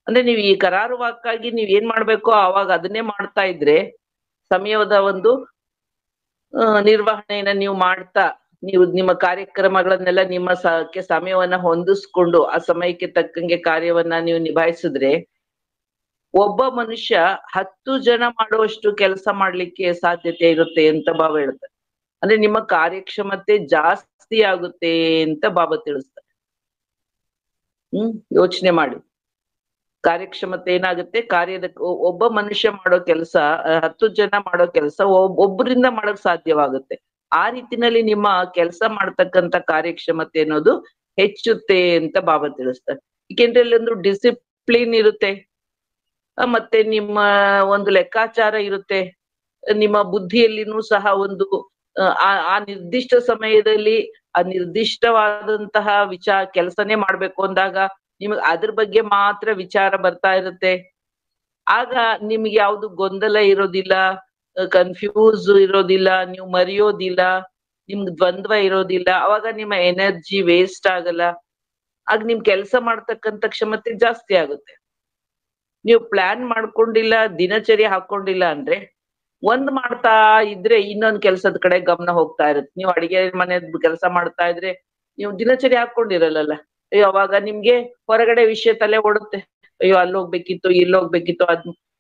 ಅಂದ್ರೆ ನೀವು ಈ ಕರಾರುವಾಕ್ಕಾಗಿ ನೀವ್ ಏನ್ ಮಾಡ್ಬೇಕೋ ಅವಾಗ ಅದನ್ನೇ ಮಾಡ್ತಾ ಇದ್ರೆ, ಸಮಯದ ಒಂದು ನಿರ್ವಹಣೆಯನ್ನ ನೀವು ಮಾಡ್ತಾ, ನೀವು ನಿಮ್ಮ ಕಾರ್ಯಕ್ರಮಗಳನ್ನೆಲ್ಲ ನಿಮ್ಮ ಸಮಯವನ್ನ ಹೊಂದಿಸ್ಕೊಂಡು ಆ ಸಮಯಕ್ಕೆ ತಕ್ಕಂಗೆ ಕಾರ್ಯವನ್ನ ನೀವು ನಿಭಾಯಿಸಿದ್ರೆ, ಒಬ್ಬ ಮನುಷ್ಯ 10 ಜನ ಮಾಡುವಷ್ಟು ಕೆಲಸ ಮಾಡ್ಲಿಕ್ಕೆ ಸಾಧ್ಯತೆ ಇರುತ್ತೆ ಅಂತ ಬಾಬಾ ಹೇಳ್ತಾರೆ. ಅಂದ್ರೆ ನಿಮ್ಮ ಕಾರ್ಯಕ್ಷಮತೆ ಜಾಸ್ತಿ ಆಗುತ್ತೆ ಅಂತ ಬಾಬಾ ತಿಳಿಸ್ತಾರೆ. ಯೋಚನೆ ಮಾಡಿ, ಕಾರ್ಯಕ್ಷಮತೆ ಏನಾಗುತ್ತೆ, ಕಾರ್ಯದ ಒಬ್ಬ ಮನುಷ್ಯ ಮಾಡೋ ಕೆಲಸ 10 ಜನ ಮಾಡೋ ಕೆಲಸ ಒಬ್ಬರಿಂದ ಮಾಡಕ್ ಸಾಧ್ಯವಾಗುತ್ತೆ. ಆ ರೀತಿನಲ್ಲಿ ನಿಮ್ಮ ಕೆಲಸ ಮಾಡ್ತಕ್ಕಂತ ಕಾರ್ಯಕ್ಷಮತೆ ಅನ್ನೋದು ಹೆಚ್ಚುತ್ತೆ ಅಂತ ಬಾಬಾ ತಿಳಿಸ್ತಾರೆ. ಏಕೆಂದ್ರೆ ಇಲ್ಲಿ ಒಂದು ಡಿಸಿಪ್ಲಿನ್ ಇರುತ್ತೆ, ಮತ್ತೆ ನಿಮ್ಮ ಒಂದು ಲೆಕ್ಕಾಚಾರ ಇರುತ್ತೆ. ನಿಮ್ಮ ಬುದ್ಧಿಯಲ್ಲಿನೂ ಸಹ ಒಂದು ಆ ನಿರ್ದಿಷ್ಟ ಸಮಯದಲ್ಲಿ ಆ ನಿರ್ದಿಷ್ಟವಾದಂತಹ ಕೆಲಸನೇ ಮಾಡ್ಬೇಕು ಅಂದಾಗ ನಿಮಗೆ ಅದ್ರ ಬಗ್ಗೆ ಮಾತ್ರ ವಿಚಾರ ಬರ್ತಾ ಇರುತ್ತೆ. ಆಗ ನಿಮ್ಗೆ ಯಾವ್ದು ಗೊಂದಲ ಇರೋದಿಲ್ಲ, ಕನ್ಫ್ಯೂಸ್ ಇರೋದಿಲ್ಲ, ನೀವು ಮರೆಯೋದಿಲ್ಲ, ನಿಮ್ಗೆ ದ್ವಂದ್ವ ಇರೋದಿಲ್ಲ. ಅವಾಗ ನಿಮ್ಮ ಎನರ್ಜಿ ವೇಸ್ಟ್ ಆಗಲ್ಲ. ಆಗ ನಿಮ್ ಕೆಲಸ ಮಾಡ್ತಕ್ಕಂತ ಕ್ಷಮತೆ ಜಾಸ್ತಿ ಆಗುತ್ತೆ. ನೀವು ಪ್ಲಾನ್ ಮಾಡ್ಕೊಂಡಿಲ್ಲ, ದಿನಚರಿ ಹಾಕೊಂಡಿಲ್ಲ ಅಂದ್ರೆ ಒಂದ್ ಮಾಡ್ತಾ ಇದ್ರೆ ಇನ್ನೊಂದ್ ಕೆಲ್ಸದ ಕಡೆ ಗಮನ ಹೋಗ್ತಾ ಇರುತ್ತೆ. ನೀವು ಅಡಿಗೆ ಮನೆಯದ್ ಕೆಲಸ ಮಾಡ್ತಾ ಇದ್ರೆ ನೀವು ದಿನಚರಿ ಹಾಕೊಂಡಿರಲ್ಲ. ಅಯ್ಯೋ ಅವಾಗ ನಿಮ್ಗೆ ಹೊರಗಡೆ ವಿಷಯ ತಲೆ ಓಡುತ್ತೆ. ಅಯ್ಯೋ ಅಲ್ಲಿ ಹೋಗ್ಬೇಕಿತ್ತು, ಇಲ್ಲಿ ಹೋಗ್ಬೇಕಿತ್ತು,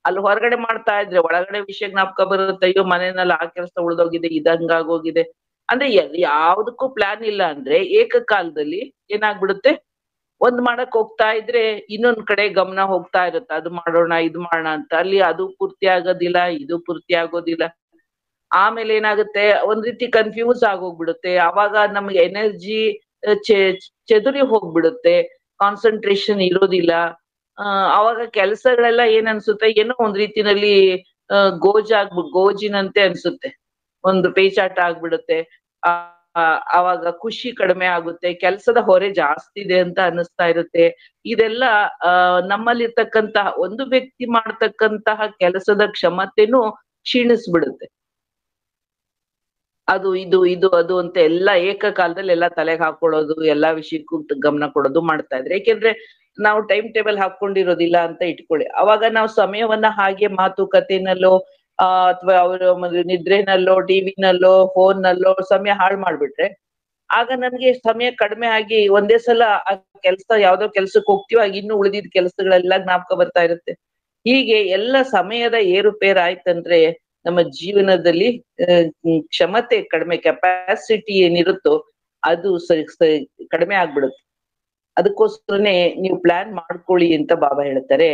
ಅಲ್ಲಿ ಹೊರಗಡೆ ಮಾಡ್ತಾ ಇದ್ರೆ ಒಳಗಡೆ ವಿಷಯ ಜ್ಞಾಪಕ ಬರುತ್ತೆ. ಅಯ್ಯೋ ಮನೆಯಲ್ಲಿ ಆ ಕೆಲಸ ಉಳ್ದೋಗಿದೆ, ಇದಂಗಾಗೋಗಿದೆ. ಅಂದ್ರೆ ಯಾವ್ದಕ್ಕೂ ಪ್ಲಾನ್ ಇಲ್ಲ ಅಂದ್ರೆ ಏಕಕಾಲದಲ್ಲಿ ಏನಾಗ್ಬಿಡುತ್ತೆ, ಒಂದ್ ಮಾಡಕ್ ಹೋಗ್ತಾ ಇದ್ರೆ ಇನ್ನೊಂದ್ ಕಡೆ ಗಮನ ಹೋಗ್ತಾ ಇರುತ್ತೆ. ಅದು ಮಾಡೋಣ, ಇದು ಮಾಡೋಣ ಅಂತ. ಅಲ್ಲಿ ಅದು ಪೂರ್ತಿ ಆಗೋದಿಲ್ಲ, ಇದು ಪೂರ್ತಿ ಆಗೋದಿಲ್ಲ. ಆಮೇಲೆ ಏನಾಗುತ್ತೆ, ಒಂದ್ ರೀತಿ ಕನ್ಫ್ಯೂಸ್ ಆಗೋಗ್ಬಿಡುತ್ತೆ. ಅವಾಗ ನಮ್ಗೆ ಎನರ್ಜಿ ಚೆದುರಿ ಹೋಗ್ಬಿಡುತ್ತೆ, ಕಾನ್ಸಂಟ್ರೇಷನ್ ಇರೋದಿಲ್ಲ. ಅವಾಗ ಕೆಲ್ಸಗಳೆಲ್ಲ ಏನ್ ಅನ್ಸುತ್ತೆ, ಏನೋ ಒಂದ್ ರೀತಿನಲ್ಲಿ ಗೋಜಿನಂತೆ ಅನ್ಸುತ್ತೆ, ಒಂದು ಪೇಚಾಟ ಆಗ್ಬಿಡುತ್ತೆ. ಆವಾಗ ಖುಷಿ ಕಡಿಮೆ ಆಗುತ್ತೆ, ಕೆಲ್ಸದ ಹೊರೆ ಜಾಸ್ತಿ ಇದೆ ಅಂತ ಅನ್ನಿಸ್ತಾ ಇರುತ್ತೆ. ಇದೆಲ್ಲ ನಮ್ಮಲ್ಲಿರ್ತಕ್ಕಂತಹ ಒಂದು ವ್ಯಕ್ತಿ ಮಾಡ್ತಕ್ಕಂತಹ ಕೆಲಸದ ಕ್ಷಮತೆನೂ ಕ್ಷೀಣಿಸ್ಬಿಡುತ್ತೆ. ಅದು ಇದು ಅದು ಅಂತ ಎಲ್ಲ ಏಕಕಾಲದಲ್ಲಿ ಎಲ್ಲ ತಲೆಗೆ ಹಾಕೊಳ್ಳೋದು, ಎಲ್ಲಾ ವಿಷಯಕ್ಕೂ ಗಮನ ಕೊಡೋದು ಮಾಡ್ತಾ ಇದ್ರೆ, ಏಕೆಂದ್ರೆ ನಾವು ಟೈಮ್ ಟೇಬಲ್ ಹಾಕೊಂಡಿರೋದಿಲ್ಲ ಅಂತ ಇಟ್ಕೊಳ್ಳಿ. ಅವಾಗ ನಾವು ಸಮಯವನ್ನ ಹಾಗೆ ಮಾತುಕತೆನಲ್ಲೋ ಅಥವಾ ಅವರ ನಿದ್ರೆನಲ್ಲೋ, ಟಿವಿನಲ್ಲೋ, ಫೋನ್ನಲ್ಲೋ ಸಮಯ ಹಾಳು ಮಾಡ್ಬಿಟ್ರೆ, ಆಗ ನಮ್ಗೆ ಸಮಯ ಕಡಿಮೆ ಆಗಿ ಒಂದೇ ಸಲ ಆ ಯಾವ್ದೋ ಕೆಲ್ಸಕ್ಕೆ ಹೋಗ್ತೀವಿ, ಆಗ ಇನ್ನು ಉಳಿದಿದ್ ಕೆಲ್ಸಗಳೆಲ್ಲ ಜ್ಞಾಪಕ ಬರ್ತಾ ಇರುತ್ತೆ. ಹೀಗೆ ಎಲ್ಲ ಸಮಯದ ಏರುಪೇರು ಆಯ್ತಂದ್ರೆ ನಮ್ಮ ಜೀವನದಲ್ಲಿ ಕ್ಷಮತೆ ಕಡಿಮೆ, ಕೆಪಾಸಿಟಿ ಏನಿರುತ್ತೋ ಅದು ಕಡಿಮೆ ಆಗ್ಬಿಡುತ್ತೆ. ಅದಕ್ಕೋಸ್ಕರನೇ ನೀವು ಪ್ಲಾನ್ ಮಾಡ್ಕೊಳ್ಳಿ ಅಂತ ಬಾಬಾ ಹೇಳ್ತಾರೆ.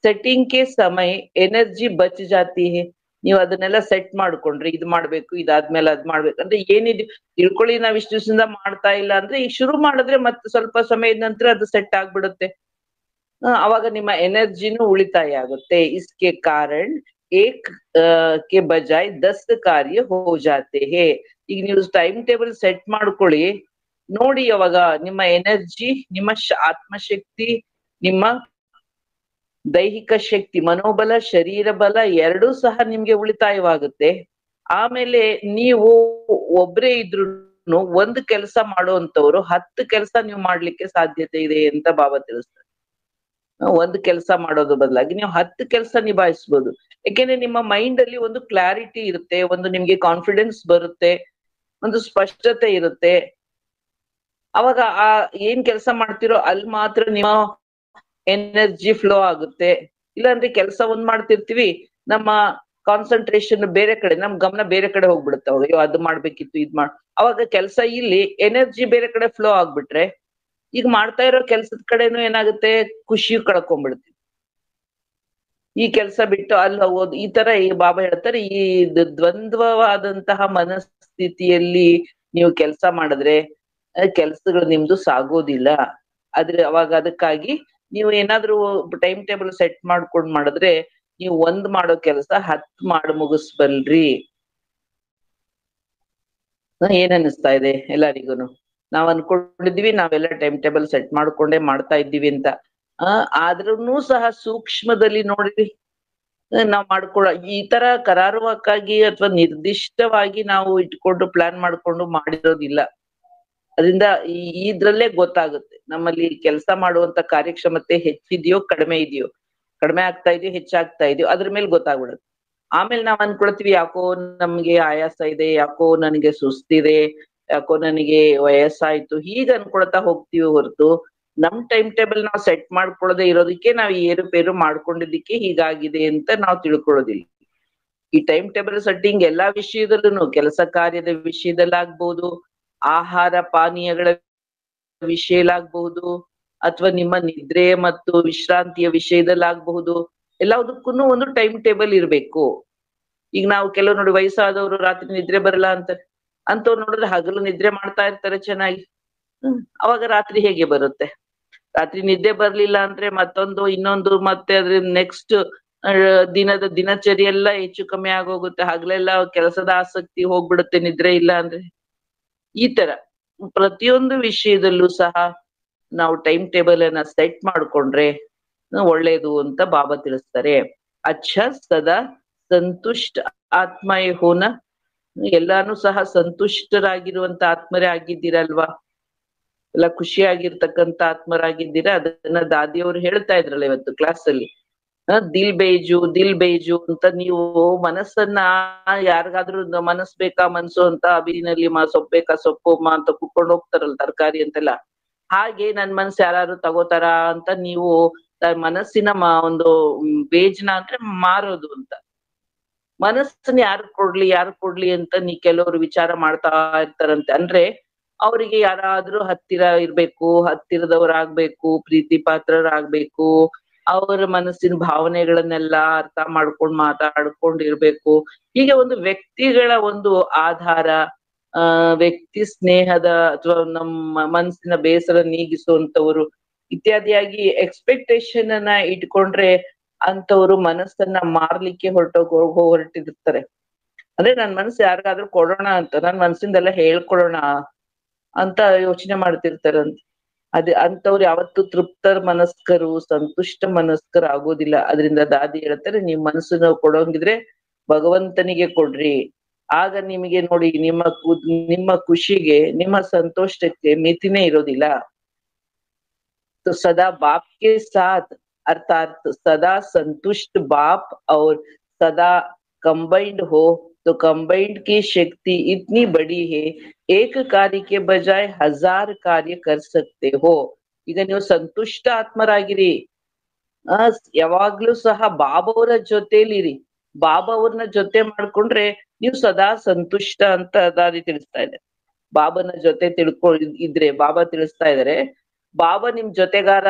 ಸೆಟ್ಟಿಂಗ್ ಕೆ ಸಮಯ ಎನರ್ಜಿ ಬಚ್ ಜಾತಿ ಹೈ. ನೀವು ಅದನ್ನೆಲ್ಲ ಸೆಟ್ ಮಾಡ್ಕೊಂಡ್ರಿ, ಇದ್ ಮಾಡ್ಬೇಕು, ಇದಾದ್ಮೇಲೆ ಅದ್ ಮಾಡ್ಬೇಕು ಅಂದ್ರೆ ಏನಿದೆ ತಿಳ್ಕೊಳ್ಳಿ. ನಾವ್ ಇಷ್ಟು ದಿವಸದಿಂದ ಮಾಡ್ತಾ ಇಲ್ಲ ಅಂದ್ರೆ ಈಗ ಶುರು ಮಾಡಿದ್ರೆ ಮತ್ತೆ ಸ್ವಲ್ಪ ಸಮಯದ ನಂತರ ಅದು ಸೆಟ್ ಆಗ್ಬಿಡುತ್ತೆ. ಅವಾಗ ನಿಮ್ಮ ಎನರ್ಜಿನೂ ಉಳಿತಾಯ ಆಗುತ್ತೆ. ಇಸ್ಕೆ ಕಾರಣ್ ಏಕ್ ಕೆ ಬಜಾಯ್ 10 ಕಾರ್ಯ ಹೋ ಜಾತೆ ಹೇ. ಈಗ ನೀವು ಟೈಮ್ ಟೇಬಲ್ ಸೆಟ್ ಮಾಡ್ಕೊಳ್ಳಿ, ನೋಡಿ ಅವಾಗ ನಿಮ್ಮ ಎನರ್ಜಿ, ನಿಮ್ಮ ಆತ್ಮಶಕ್ತಿ, ನಿಮ್ಮ ದೈಹಿಕ ಶಕ್ತಿ, ಮನೋಬಲ, ಶರೀರ ಬಲ ಎರಡೂ ಸಹ ನಿಮ್ಗೆ ಉಳಿತಾಯವಾಗುತ್ತೆ. ಆಮೇಲೆ ನೀವು ಒಬ್ರೇ ಇದ್ರುನು ಒಂದು ಕೆಲಸ ಮಾಡುವಂತವ್ರು 10 ಕೆಲಸ ನೀವು ಮಾಡ್ಲಿಕ್ಕೆ ಸಾಧ್ಯತೆ ಇದೆ ಅಂತ ಬಾಬಾ ತಿಳಿಸ್ತಾರೆ. ಒಂದು ಕೆಲಸ ಮಾಡೋದು ಬದಲಾಗಿ ನೀವು 10 ಕೆಲಸ ನಿಭಾಯಿಸ್ಬೋದು. ಯಾಕೆಂದ್ರೆ ನಿಮ್ಮ ಮೈಂಡ್ ಅಲ್ಲಿ ಒಂದು ಕ್ಲಾರಿಟಿ ಇರುತ್ತೆ, ಒಂದು ನಿಮ್ಗೆ ಕಾನ್ಫಿಡೆನ್ಸ್ ಬರುತ್ತೆ, ಒಂದು ಸ್ಪಷ್ಟತೆ ಇರುತ್ತೆ. ಅವಾಗ ಆ ಏನ್ ಕೆಲಸ ಮಾಡ್ತಿರೋ ಅಲ್ಲಿ ಮಾತ್ರ ನಿಮ್ಮ ಎನರ್ಜಿ ಫ್ಲೋ ಆಗುತ್ತೆ. ಇಲ್ಲಾಂದ್ರೆ ಕೆಲಸ ಒಂದ್ ಮಾಡ್ತಿರ್ತೀವಿ, ನಮ್ಮ ಕಾನ್ಸಂಟ್ರೇಷನ್ ಬೇರೆ ಕಡೆ, ನಮ್ ಗಮನ ಬೇರೆ ಕಡೆ ಹೋಗ್ಬಿಡುತ್ತೆ. ಅಯ್ಯೋ ಅದು ಮಾಡ್ಬೇಕಿತ್ತು, ಅವಾಗ ಕೆಲಸ ಇಲ್ಲಿ ಎನರ್ಜಿ ಬೇರೆ ಕಡೆ ಫ್ಲೋ ಆಗ್ಬಿಟ್ರೆ ಈಗ ಮಾಡ್ತಾ ಇರೋ ಕೆಲ್ಸದ ಕಡೆನೂ ಏನಾಗುತ್ತೆ, ಖುಷಿ ಕಳ್ಕೊಂಡ್ಬಿಡುತ್ತೆ. ಈ ಕೆಲಸ ಬಿಟ್ಟು ಅಲ್ಲಿ ಹೋಗೋದು, ಈ ತರ ಈ ಬಾಬಾ ಹೇಳ್ತಾರೆ, ಈ ದ್ವಂದ್ವವಾದಂತಹ ಮನಸ್ಥಿತಿಯಲ್ಲಿ ನೀವು ಕೆಲಸ ಮಾಡಿದ್ರೆ ಕೆಲ್ಸಗಳು ನಿಮ್ದು ಸಾಗೋದಿಲ್ಲ. ಆದ್ರೆ ಅವಾಗ ಅದಕ್ಕಾಗಿ ನೀವು ಏನಾದ್ರೂ ಟೈಮ್ ಟೇಬಲ್ ಸೆಟ್ ಮಾಡ್ಕೊಂಡ್ ಮಾಡಿದ್ರೆ ನೀವು ಒಂದ್ ಮಾಡೋ ಕೆಲಸ 10 ಮಾಡಿ ಮುಗಿಸ್ಬಲ್ರಿ. ಏನ್ ಅನ್ನಿಸ್ತಾ ಇದೆ ಎಲ್ಲರಿಗೂನು? ನಾವ್ ಅನ್ಕೊಂಡಿದೀವಿ ನಾವೆಲ್ಲ ಟೈಮ್ ಟೇಬಲ್ ಸೆಟ್ ಮಾಡ್ಕೊಂಡೇ ಮಾಡ್ತಾ ಇದ್ದೀವಿ ಅಂತ. ಆದ್ರೂನು ಸಹ ಸೂಕ್ಷ್ಮದಲ್ಲಿ ನೋಡ್ರಿ, ನಾವ್ ಈ ತರ ಕರಾರುವಕ್ಕಾಗಿ ಅಥವಾ ನಿರ್ದಿಷ್ಟವಾಗಿ ನಾವು ಇಟ್ಕೊಂಡು ಪ್ಲಾನ್ ಮಾಡ್ಕೊಂಡು ಮಾಡಿರೋದಿಲ್ಲ. ಅದರಿಂದ ಇದ್ರಲ್ಲೇ ಗೊತ್ತಾಗುತ್ತೆ ನಮ್ಮಲ್ಲಿ ಕೆಲಸ ಮಾಡುವಂತ ಕಾರ್ಯಕ್ಷಮತೆ ಹೆಚ್ಚಿದೆಯೋ ಕಡಿಮೆ ಇದೆಯೋ, ಕಡಿಮೆ ಆಗ್ತಾ ಇದೆಯೋ ಹೆಚ್ಚಾಗ್ತಾ ಇದೆಯೋ ಅದ್ರ ಮೇಲೆ ಗೊತ್ತಾಗ್ಬಿಡುತ್ತೆ. ಆಮೇಲೆ ನಾವ್ ಅನ್ಕೊಳ್ತೀವಿ ಯಾಕೋ ನಮ್ಗೆ ಆಯಾಸ ಇದೆ, ಯಾಕೋ ನನಗೆ ಸುಸ್ತಿದೆ, ಯಾಕೋ ನನಗೆ ವಯಸ್ಸಾಯ್ತು, ಹೀಗ ಅನ್ಕೊಳ್ತಾ ಹೋಗ್ತೀವಿ ಹೊರತು ನಮ್ ಟೈಮ್ ಟೇಬಲ್ ನಾವ್ ಸೆಟ್ ಮಾಡ್ಕೊಳ್ಳದೆ ಇರೋದಕ್ಕೆ ನಾವ್ ಏರುಪೇರು ಮಾಡ್ಕೊಂಡಿದ್ದಕ್ಕೆ ಹೀಗಾಗಿದೆ ಅಂತ ನಾವ್ ತಿಳ್ಕೊಳ್ಳೋದಿಲ್ಲ. ಈ ಟೈಮ್ ಟೇಬಲ್ ಸೆಟ್ಟಿಂಗ್ ಎಲ್ಲಾ ವಿಷಯದಲ್ಲೂ, ಕೆಲಸ ಕಾರ್ಯದ ವಿಷಯದಲ್ಲಾಗ್ಬಹುದು, ಆಹಾರ ಪಾನೀಯಗಳ ವಿಷಯಲಾಗಬಹುದು, ಅಥವಾ ನಿಮ್ಮ ನಿದ್ರೆ ಮತ್ತು ವಿಶ್ರಾಂತಿಯ ವಿಷಯದಲ್ಲಾಗಬಹುದು, ಎಲ್ಲದಕ್ಕೂ ಒಂದು ಟೈಮ್ ಟೇಬಲ್ ಇರ್ಬೇಕು. ಈಗ ನಾವು ಕೆಲವು ನೋಡಿ ವಯಸ್ಸಾದವರು ರಾತ್ರಿ ನಿದ್ರೆ ಬರಲ್ಲ ಅಂತಾರೆ, ಅಂತವ್ರು ನೋಡಿದ್ರೆ ಹಗಲು ನಿದ್ರೆ ಮಾಡ್ತಾ ಇರ್ತಾರೆ ಚೆನ್ನಾಗಿ. ಅವಾಗ ರಾತ್ರಿ ಹೇಗೆ ಬರುತ್ತೆ? ರಾತ್ರಿ ನಿದ್ದೆ ಬರ್ಲಿಲ್ಲ ಅಂದ್ರೆ ಮತ್ತೊಂದು ಇನ್ನೊಂದು ಮತ್ತೆ ಅದ್ರ ನೆಕ್ಸ್ಟ್ ದಿನದ ದಿನಚರಿ ಎಲ್ಲ ಹೆಚ್ಚು ಕಮ್ಮಿ ಆಗೋಗುತ್ತೆ. ಹಗಲೆಲ್ಲ ಕೆಲಸದ ಆಸಕ್ತಿ ಹೋಗ್ಬಿಡುತ್ತೆ ನಿದ್ರೆ ಇಲ್ಲ ಅಂದ್ರೆ. ಈ ತರ ಪ್ರತಿಯೊಂದು ವಿಷಯದಲ್ಲೂ ಸಹ ನಾವು ಟೈಮ್ ಟೇಬಲ್ ಅನ್ನ ಸೆಟ್ ಮಾಡ್ಕೊಂಡ್ರೆ ಒಳ್ಳೇದು ಅಂತ ಬಾಬಾ ತಿಳಿಸ್ತಾರೆ. ಅಚ್ಚ ಸದಾ ಸಂತುಷ್ಟ ಆತ್ಮಯೇ ಹೋನ. ಎಲ್ಲಾನು ಸಹ ಸಂತುಷ್ಟರಾಗಿರುವಂತ ಆತ್ಮರೇ ಆಗಿದ್ದೀರಲ್ವಾ, ಎಲ್ಲ ಖುಷಿಯಾಗಿರ್ತಕ್ಕಂತ ಆತ್ಮರಾಗಿದ್ದೀರಾ. ಅದನ್ನ ದಾದಿಯವರು ಹೇಳ್ತಾ ಇದ್ರಲ್ಲ ಇವತ್ತು ಕ್ಲಾಸ್ ಅಲ್ಲಿ. ದಿಲ್ ಬೇಜು ಅಂತ ನೀವು ಮನಸ್ಸನ್ನ ಯಾರಿಗಾದ್ರೂ ಮನಸ್ ಬೇಕಾ ಮನ್ಸು ಅಂತ ಬೀದಿನಲ್ಲಿ ಸೊಪ್ಪು ಬೇಕಾ ಸೊಪ್ಪು ಅಂತ ಕುತ್ಕೊಂಡು ಹೋಗ್ತಾರಲ್ಲ ತರಕಾರಿ ಅಂತೆಲ್ಲ, ಹಾಗೆ ನನ್ ಮನ್ಸ್ ಯಾರು ತಗೋತಾರ ಅಂತ ನೀವು ಮನಸ್ಸಿನ ಒಂದು ಬೇಜ್ನ ಅಂದ್ರೆ ಮಾರೋದು ಅಂತ. ಮನಸ್ಸನ್ನ ಯಾರು ಕೊಡ್ಲಿ ಅಂತ ಕೆಲವರು ವಿಚಾರ ಮಾಡ್ತಾ ಇರ್ತಾರಂತೆ. ಅಂದ್ರೆ ಅವರಿಗೆ ಯಾರಾದ್ರೂ ಹತ್ತಿರ ಇರ್ಬೇಕು, ಹತ್ತಿರದವರಾಗ್ಬೇಕು, ಪ್ರೀತಿ ಪಾತ್ರರಾಗ್ಬೇಕು, ಅವರ ಮನಸ್ಸಿನ ಭಾವನೆಗಳನ್ನೆಲ್ಲ ಅರ್ಥ ಮಾಡ್ಕೊಂಡು ಮಾತಾಡ್ಕೊಂಡಿರ್ಬೇಕು. ಹೀಗೆ ಒಂದು ವ್ಯಕ್ತಿಗಳ ಒಂದು ಆಧಾರ, ವ್ಯಕ್ತಿ ಸ್ನೇಹದ ಅಥವಾ ನಮ್ಮ ಮನಸ್ಸಿನ ಬೇಸರ ನೀಗಿಸುವಂತವರು ಇತ್ಯಾದಿಯಾಗಿ ಎಕ್ಸ್ಪೆಕ್ಟೇಷನ್ ಅನ್ನ ಇಟ್ಕೊಂಡ್ರೆ ಅಂತವ್ರು ಮನಸ್ಸನ್ನ ಮಾರ್ಲಿಕ್ಕೆ ಹೊರಟಿರ್ತಾರೆ. ಅಂದ್ರೆ ನನ್ ಮನಸ್ಸು ಯಾರಿಗಾದ್ರೂ ಕೊಡೋಣ ಅಂತ, ನನ್ ಮನ್ಸಿಂದೆಲ್ಲ ಹೇಳ್ಕೊಡೋಣ ಅಂತ ಯೋಚನೆ ಮಾಡ್ತಿರ್ತಾರಂತೆ. ಅಂತವ್ರು ಯಾವತ್ತು ತೃಪ್ತರ ಮನಸ್ಕರು, ಸಂತುಷ್ಟ ಮನಸ್ಕರು ಆಗೋದಿಲ್ಲ. ಅದರಿಂದ ದಾದಿ ಹೇಳ್ತಾರೆ, ನೀವ್ ಮನಸ್ಸನ್ನ ಕೊಡೋಂಗಿದ್ರೆ ಭಗವಂತನಿಗೆ ಕೊಡ್ರಿ. ಆಗ ನಿಮಗೆ ನೋಡಿ ನಿಮ್ಮ ಖುಷಿಗೆ, ನಿಮ್ಮ ಸಂತೋಷಕ್ಕೆ ಮಿತಿನೇ ಇರೋದಿಲ್ಲ. ಸದಾ ಬಾಪ್ ಕೆ ಸಾಥ್ अर्थात सदा संतुष्ट बाप और सदा कंबाइंड हो तो कंबाइंड की शक्ति इतनी बड़ी है, एक कार्य के बजाय 1000 कार्य कर सकते हो. ಈಗ ನೀವು ಸಂತುಷ್ಟ ಆತ್ಮರಾಗಿರಿ, ಯಾವಾಗ್ಲೂ ಸಹ ಬಾಬಾವರ ಜೊತೆಲಿರಿ. ಬಾಬಾ ಅವ್ರನ್ನ ಜೊತೆ ಮಾಡ್ಕೊಂಡ್ರೆ ನೀವು ಸದಾ ಸಂತುಷ್ಟ ಅಂತ ದಾದಿ ತಿಳಿಸ್ತಾ ಇದೆ. ಬಾಬನ ಜೊತೆ ಇದ್ರೆ ಬಾಬಾ ತಿಳಿಸ್ತಾ ಇದಾರೆ, ಬಾಬಾ ನಿಮ್ ಜೊತೆಗಾರ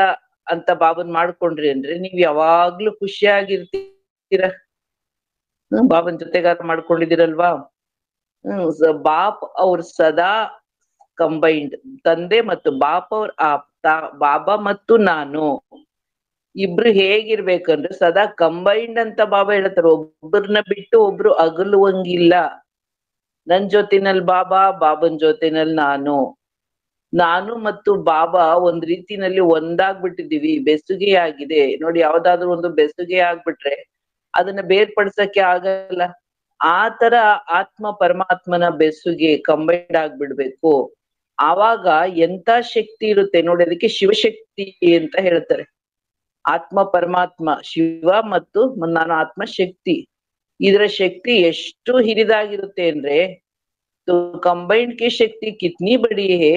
ಅಂತ ಬಾಬನ್ ಮಾಡ್ಕೊಂಡ್ರಿ ಅಂದ್ರೆ ನೀವ್ ಯಾವಾಗ್ಲೂ ಖುಷಿಯಾಗಿರ್ತೀರ. ಬಾಬನ್ ಜೊತೆಗಾರ ಮಾಡ್ಕೊಂಡಿದ್ದೀರಲ್ವಾ. ಬಾಪ್ ಅವ್ರ ಸದಾ ಕಂಬೈನ್ಡ್, ತಂದೆ ಮತ್ತು ಬಾಪ್ ಅವ್ರ ಬಾಬಾ ಮತ್ತು ನಾನು ಇಬ್ರು ಹೇಗಿರ್ಬೇಕಂದ್ರೆ ಸದಾ ಕಂಬೈನ್ಡ್ ಅಂತ ಬಾಬಾ ಹೇಳ್ತಾರೆ. ಒಬ್ಬರನ್ನ ಬಿಟ್ಟು ಒಬ್ರು ಅಗಲುವಂಗಿಲ್ಲ. ನನ್ ಜೊತೆನಲ್ಲಿ ಬಾಬಾ, ಬಾಬನ್ ಜೊತೆನಲ್ಲಿ ನಾನು ಮತ್ತು ಬಾಬಾ ಒಂದ್ ರೀತಿನಲ್ಲಿ ಒಂದಾಗ್ಬಿಟ್ಟಿದೀವಿ. ಬೆಸುಗೆ ಆಗಿದೆ ನೋಡಿ, ಯಾವ್ದಾದ್ರು ಒಂದು ಬೆಸುಗೆ ಆಗ್ಬಿಟ್ರೆ ಅದನ್ನ ಬೇರ್ಪಡ್ಸಕ್ಕೆ ಆಗಲ್ಲ. ಆ ತರ ಆತ್ಮ ಪರಮಾತ್ಮನ ಬೆಸುಗೆ ಕಂಬೈನ್ಡ್ ಆಗ್ಬಿಡ್ಬೇಕು. ಆವಾಗ ಎಂತ ಶಕ್ತಿ ಇರುತ್ತೆ ನೋಡಿ, ಅದಕ್ಕೆ ಶಿವಶಕ್ತಿ ಅಂತ ಹೇಳ್ತಾರೆ. ಆತ್ಮ ಪರಮಾತ್ಮ ಶಿವ ಮತ್ತು ನಾನು ಆತ್ಮ ಶಕ್ತಿ, ಇದರ ಶಕ್ತಿ ಎಷ್ಟು ಹಿರಿದಾಗಿರುತ್ತೆ ಅಂದ್ರೆ, ಕಂಬೈನ್ಡ್ की शक्ति कितनी बड़ी है,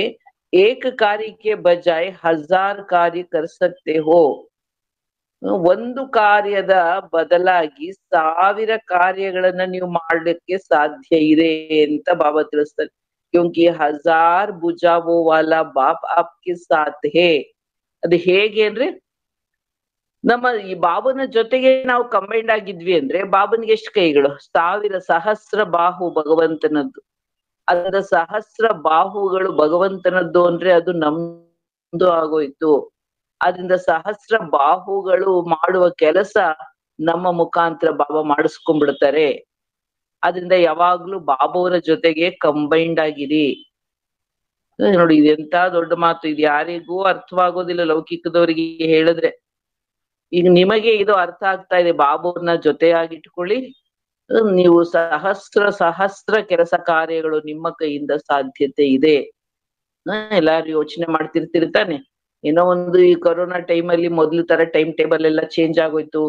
एक कार्य के बजाय 1000 कार्य कर सकते हो. ಒಂದು ಕಾರ್ಯದ ಬದಲಾಗಿ 1000 ಕಾರ್ಯಗಳನ್ನ ನೀವು ಮಾಡ್ಲಿಕ್ಕೆ ಸಾಧ್ಯ ಇದೆ ಅಂತ ಬಾಬಾ ತಿಳಿಸ್ತಾರೆ. ಕ್ಯೂಂಕಿ 1000 ಭುಜಾವೋ ವಾಲಾ ಬಾಪ್ ಆಪ್ಕೆ ಸಾಥ್ ಹೇ. ಅದು ಹೇಗೆ ಅಂದ್ರೆ, ನಮ್ಮ ಈ ಬಾಬನ ಜೊತೆಗೆ ನಾವು ಕಂಬೈಂಡ್ ಆಗಿದ್ವಿ ಅಂದ್ರೆ ಬಾಬನ್ಗೆ ಎಷ್ಟು ಕೈಗಳು? 1000 ಸಹಸ್ರ ಬಾಹು ಭಗವಂತನದ್ದು. ಅದರ ಸಹಸ್ರ ಬಾಹುಗಳು ಭಗವಂತನದ್ದು ಅಂದ್ರೆ ಅದು ನಮ್ದು ಆಗೋಯ್ತು. ಅದರಿಂದ ಸಹಸ್ರ ಬಾಹುಗಳು ಮಾಡುವ ಕೆಲಸ ನಮ್ಮ ಮುಖಾಂತರ ಬಾಬಾ ಮಾಡಿಸ್ಕೊಂಡ್ಬಿಡ್ತಾರೆ. ಅದರಿಂದ ಯಾವಾಗ್ಲೂ ಬಾಬಾವರ ಜೊತೆಗೆ ಕಂಬೈಂಡ್ ಆಗಿರಿ. ನೋಡಿ, ಇದೆಂತ ದೊಡ್ಡ ಮಾತು. ಇದು ಯಾರಿಗೂ ಅರ್ಥವಾಗೋದಿಲ್ಲ ಲೌಕಿಕದವರಿಗೆ ಹೇಳಿದ್ರೆ. ಈಗ ನಿಮಗೆ ಇದು ಅರ್ಥ ಆಗ್ತಾ ಇದೆ. ಬಾಬಾವ್ರನ್ನ ಜೊತೆಯಾಗಿಟ್ಕೊಳ್ಳಿ, ನೀವು ಸಹಸ್ರ ಕೆಲಸ ಕಾರ್ಯಗಳು ನಿಮ್ಮ ಕೈಯಿಂದ ಸಾಧ್ಯತೆ ಇದೆ. ಎಲ್ಲಾರು ಯೋಚನೆ ಮಾಡ್ತಿರ್ತೀರಿ ತಾನೆ, ಏನೋ ಒಂದು ಈ ಕೊರೋನಾ ಟೈಮಲ್ಲಿ ಮೊದ್ಲು ತರ ಟೈಮ್ ಟೇಬಲ್ ಎಲ್ಲ ಚೇಂಜ್ ಆಗೋಯ್ತು,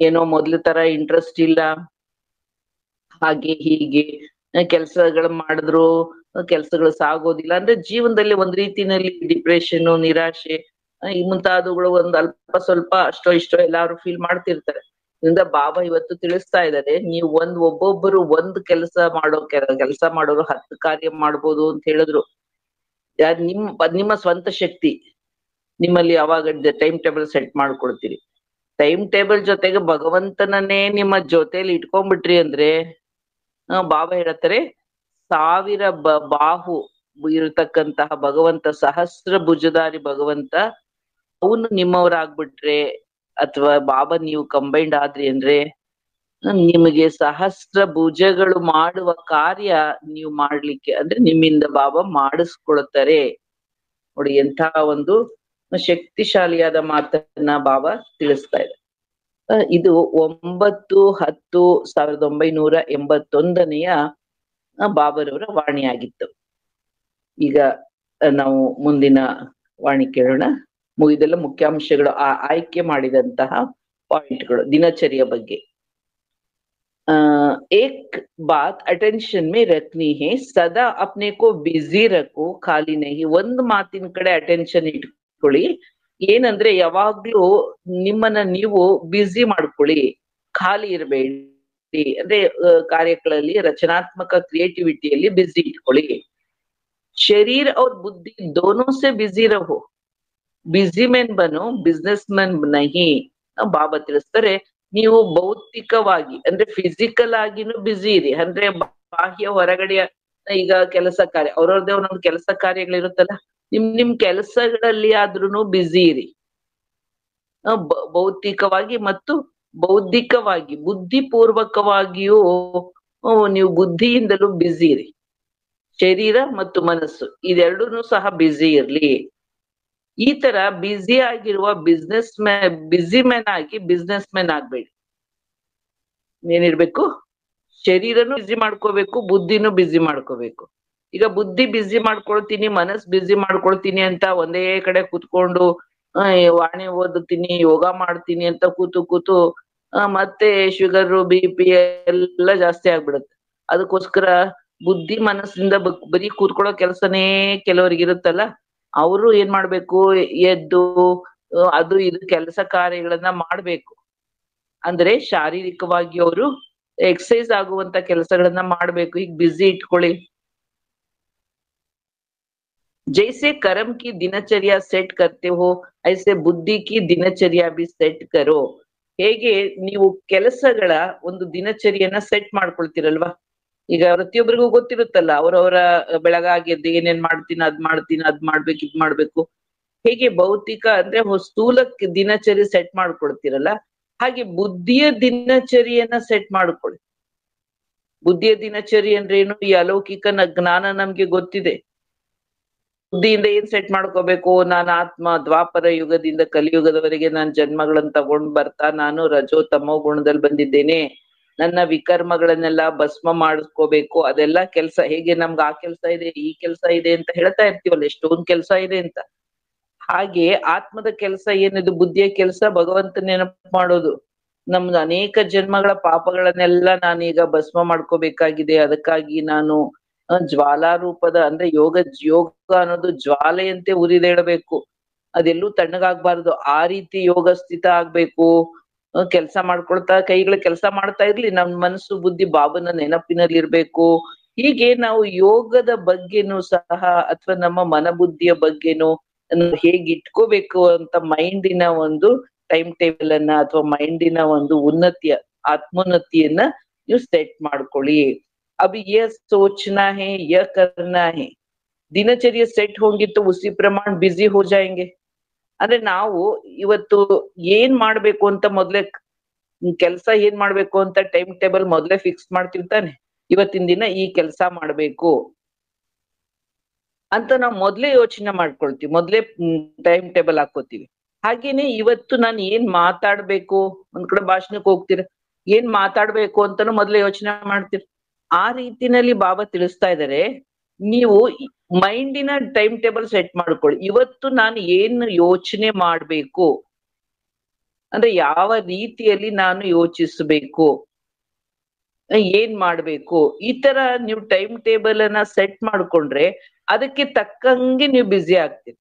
ಏನೋ ಮೊದ್ಲು ತರ ಇಂಟ್ರೆಸ್ಟ್ ಇಲ್ಲ, ಹಾಗೆ ಹೀಗೆ ಕೆಲ್ಸಗಳು ಮಾಡಿದ್ರು ಕೆಲ್ಸಗಳು ಸಾಗೋದಿಲ್ಲ ಅಂದ್ರೆ ಜೀವನದಲ್ಲಿ ಒಂದ್ ರೀತಿನಲ್ಲಿ ಡಿಪ್ರೆಷನ್, ನಿರಾಶೆ ಈ ಮುಂತಾದವುಗಳು ಒಂದ್ ಅಲ್ಪ ಸ್ವಲ್ಪ ಅಷ್ಟೋ ಇಷ್ಟೋ ಎಲ್ಲಾರು ಫೀಲ್ ಮಾಡ್ತಿರ್ತಾರೆ. ಇದರಿಂದ ಬಾಬಾ ಇವತ್ತು ತಿಳಿಸ್ತಾ ಇದ್ದಾರೆ, ನೀವು ಒಬ್ಬೊಬ್ಬರು ಒಂದ್ ಕೆಲಸ ಮಾಡೋರು 10 ಕಾರ್ಯ ಮಾಡ್ಬೋದು ಅಂತ ಹೇಳಿದ್ರು. ನಿಮ್ಮ ಸ್ವಂತ ಶಕ್ತಿ ನಿಮ್ಮಲ್ಲಿ ಯಾವಾಗ ಟೈಮ್ ಟೇಬಲ್ ಸೆಟ್ ಮಾಡ್ಕೊಳ್ತೀರಿ, ಟೈಮ್ ಟೇಬಲ್ ಜೊತೆಗೆ ಭಗವಂತನನ್ನೇ ನಿಮ್ಮ ಜೊತೆಲಿ ಇಟ್ಕೊಂಡ್ಬಿಟ್ರಿ ಅಂದ್ರೆ, ಬಾಬಾ ಹೇಳ್ತಾರೆ 1000 ಬಾಹು ಇರತಕ್ಕಂತಹ ಭಗವಂತ, ಸಹಸ್ರ ಭುಜಧಾರಿ ಭಗವಂತ, ಅವನು ನಿಮ್ಮವರಾಗ್ಬಿಟ್ರೆ ಅಥವಾ ಬಾಬಾ ನೀವು ಕಂಬೈಂಡ್ ಆದ್ರಿ ಅಂದ್ರೆ ನಿಮಗೆ ಸಹಸ್ರ ಭುಜಗಳು ಮಾಡುವ ಕಾರ್ಯ ನೀವು ಮಾಡ್ಲಿಕ್ಕೆ ಅಂದ್ರೆ ನಿಮ್ಮಿಂದ ಬಾಬಾ ಮಾಡಿಸ್ಕೊಳ್ತಾರೆ. ನೋಡಿ ಎಂಥ ಒಂದು ಶಕ್ತಿಶಾಲಿಯಾದ ಮಾತನ್ನ ಬಾಬಾ ತಿಳಿಸ್ತಾ ಇದೆ. ಇದು 9/10/1981 ಬಾಬರವರ ವಾಣಿಯಾಗಿತ್ತು. ಈಗ ನಾವು ಮುಂದಿನ ವಾಣಿ ಕೇಳೋಣ. ಇದೆಲ್ಲ ಮುಖ್ಯಾಂಶಗಳು, ಆಯ್ಕೆ ಮಾಡಿದಂತಹ ಪಾಯಿಂಟ್ಗಳು ದಿನಚರಿಯ ಬಗ್ಗೆ. एक बात अटेंशन में रखनी है, सदा अपने को बिजी रखो, ಖಾಲಿ नहीं. ಒಂದು ಮಾತಿನ ಕಡೆ ಅಟೆನ್ಷನ್ ಇಟ್ಕೊಳ್ಳಿ. ಏನಂದ್ರೆ ಯಾವಾಗ್ಲೂ ನಿಮ್ಮನ್ನ ನೀವು ಬ್ಯುಸಿ ಮಾಡ್ಕೊಳ್ಳಿ, ಖಾಲಿ ಇರಬೇಡಿ. ಅಂದ್ರೆ ಕಾರ್ಯಗಳಲ್ಲಿ ರಚನಾತ್ಮಕ ಕ್ರಿಯೇಟಿವಿಟಿಯಲ್ಲಿ ಬ್ಯುಸಿ ಇಟ್ಕೊಳ್ಳಿ. ಶರೀರ और बुद्धि दोनों से बिजी रहो, ಬಿಸಿ ಮೆನ್ ಬನು ಬಿಸ್ನೆಸ್ ಮೆನ್ ನಹಿ. ಬಾಬಾ ತಿಳಿಸ್ತಾರೆ, ನೀವು ಭೌತಿಕವಾಗಿ ಅಂದ್ರೆ ಫಿಸಿಕಲ್ ಆಗಿನೂ ಬ್ಯುಸಿ ಇರಿ. ಅಂದ್ರೆ ಬಾಹ್ಯ ಹೊರಗಡೆಯ ಈಗ ಕೆಲಸ ಕಾರ್ಯ ಅವ್ರವ್ರದೇ ಒಂದೊಂದು ಕೆಲಸ ಕಾರ್ಯಗಳಿರುತ್ತಲ್ಲ, ನಿಮ್ ಕೆಲಸಗಳಲ್ಲಿ ಆದ್ರೂನು ಬ್ಯುಸಿ ಇರಿ. ಭೌತಿಕವಾಗಿ ಮತ್ತು ಬೌದ್ಧಿಕವಾಗಿ ಬುದ್ಧಿಪೂರ್ವಕವಾಗಿಯೂ ನೀವು ಬುದ್ಧಿಯಿಂದಲೂ ಬ್ಯುಸಿ ಇರಿ. ಶರೀರ ಮತ್ತು ಮನಸ್ಸು ಇದೆರಡೂನು ಸಹ ಬ್ಯುಸಿ ಇರ್ಲಿ. ಈ ತರ ಬ್ಯುಸಿ ಆಗಿರುವ ಬ್ಯುಸಿ ಮೆನ್ ಆಗಿ ಬಿಸ್ನೆಸ್ ಮೆನ್ ಆಗ್ಬೇಡಿ. ಏನಿರ್ಬೇಕು, ಶರೀರನು ಬ್ಯುಸಿ ಮಾಡ್ಕೋಬೇಕು, ಬುದ್ಧಿನೂ ಬ್ಯುಸಿ ಮಾಡ್ಕೋಬೇಕು. ಈಗ ಬುದ್ಧಿ ಬ್ಯುಸಿ ಮಾಡ್ಕೊಳ್ತೀನಿ, ಮನಸ್ ಬ್ಯುಸಿ ಮಾಡ್ಕೊಳ್ತೀನಿ ಅಂತ ಒಂದೇ ಕಡೆ ಕೂತ್ಕೊಂಡು ವಾಣಿ ಓದುತ್ತೀನಿ, ಯೋಗ ಮಾಡ್ತೀನಿ ಅಂತ ಕೂತು ಮತ್ತೆ ಶುಗರ್ BP ಎಲ್ಲ ಜಾಸ್ತಿ ಆಗ್ಬಿಡುತ್ತೆ. ಅದಕ್ಕೋಸ್ಕರ ಬುದ್ಧಿ ಮನಸ್ಸಿಂದ ಬರೀ ಕೂತ್ಕೊಳ್ಳೋ ಕೆಲ್ಸನೇ ಕೆಲವರಿಗೆ ಇರುತ್ತಲ್ಲ, ಅವರು ಏನ್ ಮಾಡ್ಬೇಕು, ಎದ್ದು ಅದು ಇದು ಕೆಲಸ ಕಾರ್ಯಗಳನ್ನ ಮಾಡ್ಬೇಕು. ಅಂದ್ರೆ ಶಾರೀರಿಕವಾಗಿ ಅವರು ಎಕ್ಸರ್ಸೈಸ್ ಆಗುವಂತ ಕೆಲಸಗಳನ್ನ ಮಾಡ್ಬೇಕು. ಈಗ ಬ್ಯುಸಿ ಇಟ್ಕೊಳ್ಳಿ. जैसे कर्म की दिनचर्या सेट करते हो, ऐसे बुद्धि की दिनचर्या भी सेट करो. ಹೇಗೆ ನೀವು ಕೆಲಸಗಳ ಒಂದು ದಿನಚರಿಯನ್ನ ಸೆಟ್ ಮಾಡ್ಕೊಳ್ತೀರಲ್ವಾ? ಈಗ ಪ್ರತಿಯೊಬ್ಬರಿಗೂ ಗೊತ್ತಿರುತ್ತಲ್ಲ, ಅವರವರ ಬೆಳಗಾಗಿ ಎದ್ದು ಏನೇನ್ ಮಾಡ್ತೀನಿ ಅದ್ ಮಾಡ್ಬೇಕು ಇದ್ ಮಾಡ್ಬೇಕು. ಹೇಗೆ ಭೌತಿಕ ಅಂದ್ರೆ ಸ್ಥೂಲ ದಿನಚರಿ ಸೆಟ್ ಮಾಡ್ಕೊಳ್ತೀರಲ್ಲ, ಹಾಗೆ ಬುದ್ಧಿಯ ದಿನಚರಿಯನ್ನ ಸೆಟ್ ಮಾಡ್ಕೊಳ್ಳಿ. ಬುದ್ಧಿಯ ದಿನಚರಿ ಅಂದ್ರೆ ಏನು? ಈ ಅಲೌಕಿಕ ಜ್ಞಾನ ನಮ್ಗೆ ಗೊತ್ತಿದೆ. ಬುದ್ಧಿಯಿಂದ ಏನ್ ಸೆಟ್ ಮಾಡ್ಕೋಬೇಕು? ನಾನು ಆತ್ಮ, ದ್ವಾಪರ ಯುಗದಿಂದ ಕಲಿಯುಗದವರೆಗೆ ನಾನ್ ಜನ್ಮಗಳನ್ನ ತಗೊಂಡ್ ಬರ್ತಾ ನಾನು ರಜೋ ತಮೋ ಗುಣದಲ್ಲಿ ಬಂದಿದ್ದೇನೆ. ನನ್ನ ವಿಕರ್ಮಗಳನ್ನೆಲ್ಲ ಭಸ್ಮ ಮಾಡಿಸ್ಕೋಬೇಕು. ಅದೆಲ್ಲ ಕೆಲ್ಸ. ಹೇಗೆ ನಮ್ಗೆ ಆ ಕೆಲ್ಸ ಇದೆ, ಈ ಕೆಲ್ಸ ಇದೆ ಅಂತ ಹೇಳ್ತಾ ಇರ್ತೀವಲ್ಲ, ಎಷ್ಟೊಂದ್ ಕೆಲ್ಸ ಇದೆ ಅಂತ. ಹಾಗೆ ಆತ್ಮದ ಕೆಲ್ಸ ಏನಿದು? ಬುದ್ಧಿಯ ಕೆಲ್ಸ ಭಗವಂತನ ನೆನಪು ಮಾಡೋದು. ನಮ್ದು ಅನೇಕ ಜನ್ಮಗಳ ಪಾಪಗಳನ್ನೆಲ್ಲ ನಾನೀಗ ಭಸ್ಮ ಮಾಡ್ಕೋಬೇಕಾಗಿದೆ. ಅದಕ್ಕಾಗಿ ನಾನು ಜ್ವಾಲಾರೂಪದ ಅಂದ್ರೆ ಯೋಗ ಅನ್ನೋದು ಜ್ವಾಲೆಯಂತೆ ಉರಿದೇಳಬೇಕು. ಅದೆಲ್ಲೂ ತಣ್ಣಗಾಗ್ಬಾರ್ದು. ಆ ರೀತಿ ಯೋಗ ಸ್ಥಿತ ಆಗ್ಬೇಕು. ಕೆಲ್ಸ ಮಾಡ್ಕೊಳ್ತಾ ಕೈಗಳ ಕೆಲಸ ಮಾಡ್ತಾ ಇರ್ಲಿ, ನಮ್ ಮನಸ್ಸು ಬುದ್ಧಿ ಬಾಬನ ನೆನಪಿನಲ್ಲಿ ಇರ್ಬೇಕು. ಹೀಗೆ ನಾವು ಯೋಗದ ಬಗ್ಗೆನೂ ಸಹ ಅಥವಾ ನಮ್ಮ ಮನಬುದ್ಧಿಯ ಬಗ್ಗೆನೂ ಹೇಗ್ ಇಟ್ಕೋಬೇಕು ಅಂತ ಮೈಂಡಿನ ಒಂದು ಟೈಮ್ ಟೇಬಲ್ ಅನ್ನ ಅಥವಾ ಮೈಂಡಿನ ಒಂದು ಆತ್ಮೋನ್ನತಿಯನ್ನ ನೀವು ಸೆಟ್ ಮಾಡ್ಕೊಳ್ಳಿ. ಅಭಿ ಯ ಸೋಚ್ನಾ ಹೇ ಯ ಕರ್ನಾ ಹೇ. ದಿನಚರ್ಯ ಸೆಟ್ ಹೋಗಿತ್ತು ಉಸಿ ಪ್ರಮಾಣ ಬಿಸಿ ಹೋ ಜಾಯಂಗೆ. ಅಂದ್ರೆ ನಾವು ಇವತ್ತು ಏನ್ ಮಾಡ್ಬೇಕು ಅಂತ ಮೊದ್ಲೇ ಕೆಲ್ಸ ಏನ್ ಮಾಡ್ಬೇಕು ಅಂತ ಟೈಮ್ ಟೇಬಲ್ ಮೊದ್ಲೇ ಫಿಕ್ಸ್ ಮಾಡ್ತಿರ್ತಾನೆ. ಇವತ್ತಿನ ದಿನ ಈ ಕೆಲ್ಸ ಮಾಡ್ಬೇಕು ಅಂತ ನಾವು ಮೊದ್ಲೇ ಯೋಚನೆ ಮಾಡ್ಕೊಳ್ತೀವಿ. ಮೊದ್ಲೇ ಟೈಮ್ ಟೇಬಲ್ ಹಾಕೋತೀವಿ. ಹಾಗೇನೆ ಇವತ್ತು ನಾನು ಏನ್ ಮಾತಾಡ್ಬೇಕು, ಒಂದ್ ಕಡೆ ಭಾಷಣಕ್ಕೆ ಹೋಗ್ತೀರ, ಏನ್ ಮಾತಾಡ್ಬೇಕು ಅಂತಾನು ಮೊದ್ಲೇ ಯೋಚನೆ ಮಾಡ್ತೀರಿ. ಆ ರೀತಿನಲ್ಲಿ ಬಾಬಾ ತಿಳಿಸ್ತಾ ಇದಾರೆ, ನೀವು ಮೈಂಡಿನ ಟೈಮ್ ಟೇಬಲ್ ಸೆಟ್ ಮಾಡ್ಕೊಳ್ಳಿ. ಇವತ್ತು ನಾನು ಏನ್ ಯೋಚನೆ ಮಾಡ್ಬೇಕು ಅಂದ್ರೆ ಯಾವ ರೀತಿಯಲ್ಲಿ ನಾನು ಯೋಚಿಸ್ಬೇಕು, ಏನ್ ಮಾಡ್ಬೇಕು, ಈ ತರ ನೀವು ಟೈಮ್ ಟೇಬಲ್ ಅನ್ನ ಸೆಟ್ ಮಾಡ್ಕೊಂಡ್ರೆ ಅದಕ್ಕೆ ತಕ್ಕಂಗೆ ನೀವು ಬ್ಯುಸಿ ಆಗ್ತೀರಿ.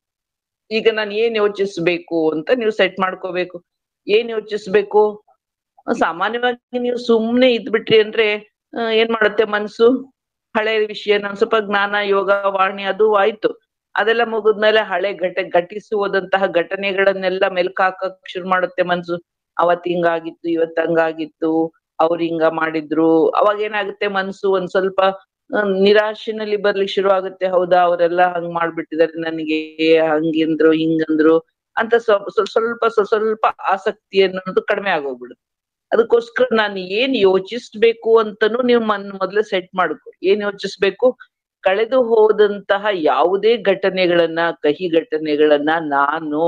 ಈಗ ನಾನು ಏನ್ ಯೋಚಿಸ್ಬೇಕು ಅಂತ ನೀವು ಸೆಟ್ ಮಾಡ್ಕೋಬೇಕು. ಏನ್ ಯೋಚಿಸ್ಬೇಕು? ಸಾಮಾನ್ಯವಾಗಿ ನೀವು ಸುಮ್ನೆ ಇದ್ಬಿಟ್ರಿ ಅಂದ್ರೆ ಏನ್ ಮಾಡುತ್ತೆ ಮನ್ಸು? ಹಳೆ ವಿಷಯ, ನಾನ್ ಸ್ವಲ್ಪ ಜ್ಞಾನ, ಯೋಗ, ವಾಣಿ ಅದು ಆಯ್ತು. ಅದೆಲ್ಲ ಮುಗಿದ್ಮೇಲೆ ಹಳೆ ಘಟಿಸುವುದಂತಹ ಘಟನೆಗಳನ್ನೆಲ್ಲ ಮೆಲ್ಕ್ ಹಾಕಕ್ ಶುರು ಮಾಡುತ್ತೆ ಮನ್ಸು. ಅವತ್ ಹಿಂಗಾಗಿತ್ತು, ಇವತ್ ಹಂಗಾಗಿತ್ತು, ಅವ್ರು ಹಿಂಗ ಮಾಡಿದ್ರು. ಅವಾಗ ಏನಾಗುತ್ತೆ ಮನ್ಸು ಒಂದ್ ಸ್ವಲ್ಪ ನಿರಾಶೆನಲ್ಲಿ ಬರ್ಲಿಕ್ಕೆ ಶುರು ಆಗುತ್ತೆ. ಹೌದಾ, ಅವರೆಲ್ಲ ಹಂಗ್ ಮಾಡ್ಬಿಟ್ಟಿದಾರೆ, ನನಗೆ ಹಂಗಿಂದ್ರು ಹಿಂಗಂದ್ರು ಅಂತ ಸ್ವಲ್ಪ ಆಸಕ್ತಿ ಅನ್ನೋದು ಕಡಿಮೆ ಆಗೋಗ್ಬಿಡುತ್ತೆ. ಅದಕ್ಕೋಸ್ಕರ ನಾನು ಏನ್ ಯೋಚಿಸ್ಬೇಕು ಅಂತನೂ ನೀವು ಮೊದ್ಲು ಸೆಟ್ ಮಾಡ್ಕೊ. ಏನ್ ಯೋಚಿಸ್ಬೇಕು? ಕಳೆದು ಹೋದಂತಹ ಯಾವುದೇ ಘಟನೆಗಳನ್ನ, ಕಹಿ ಘಟನೆಗಳನ್ನ ನಾನು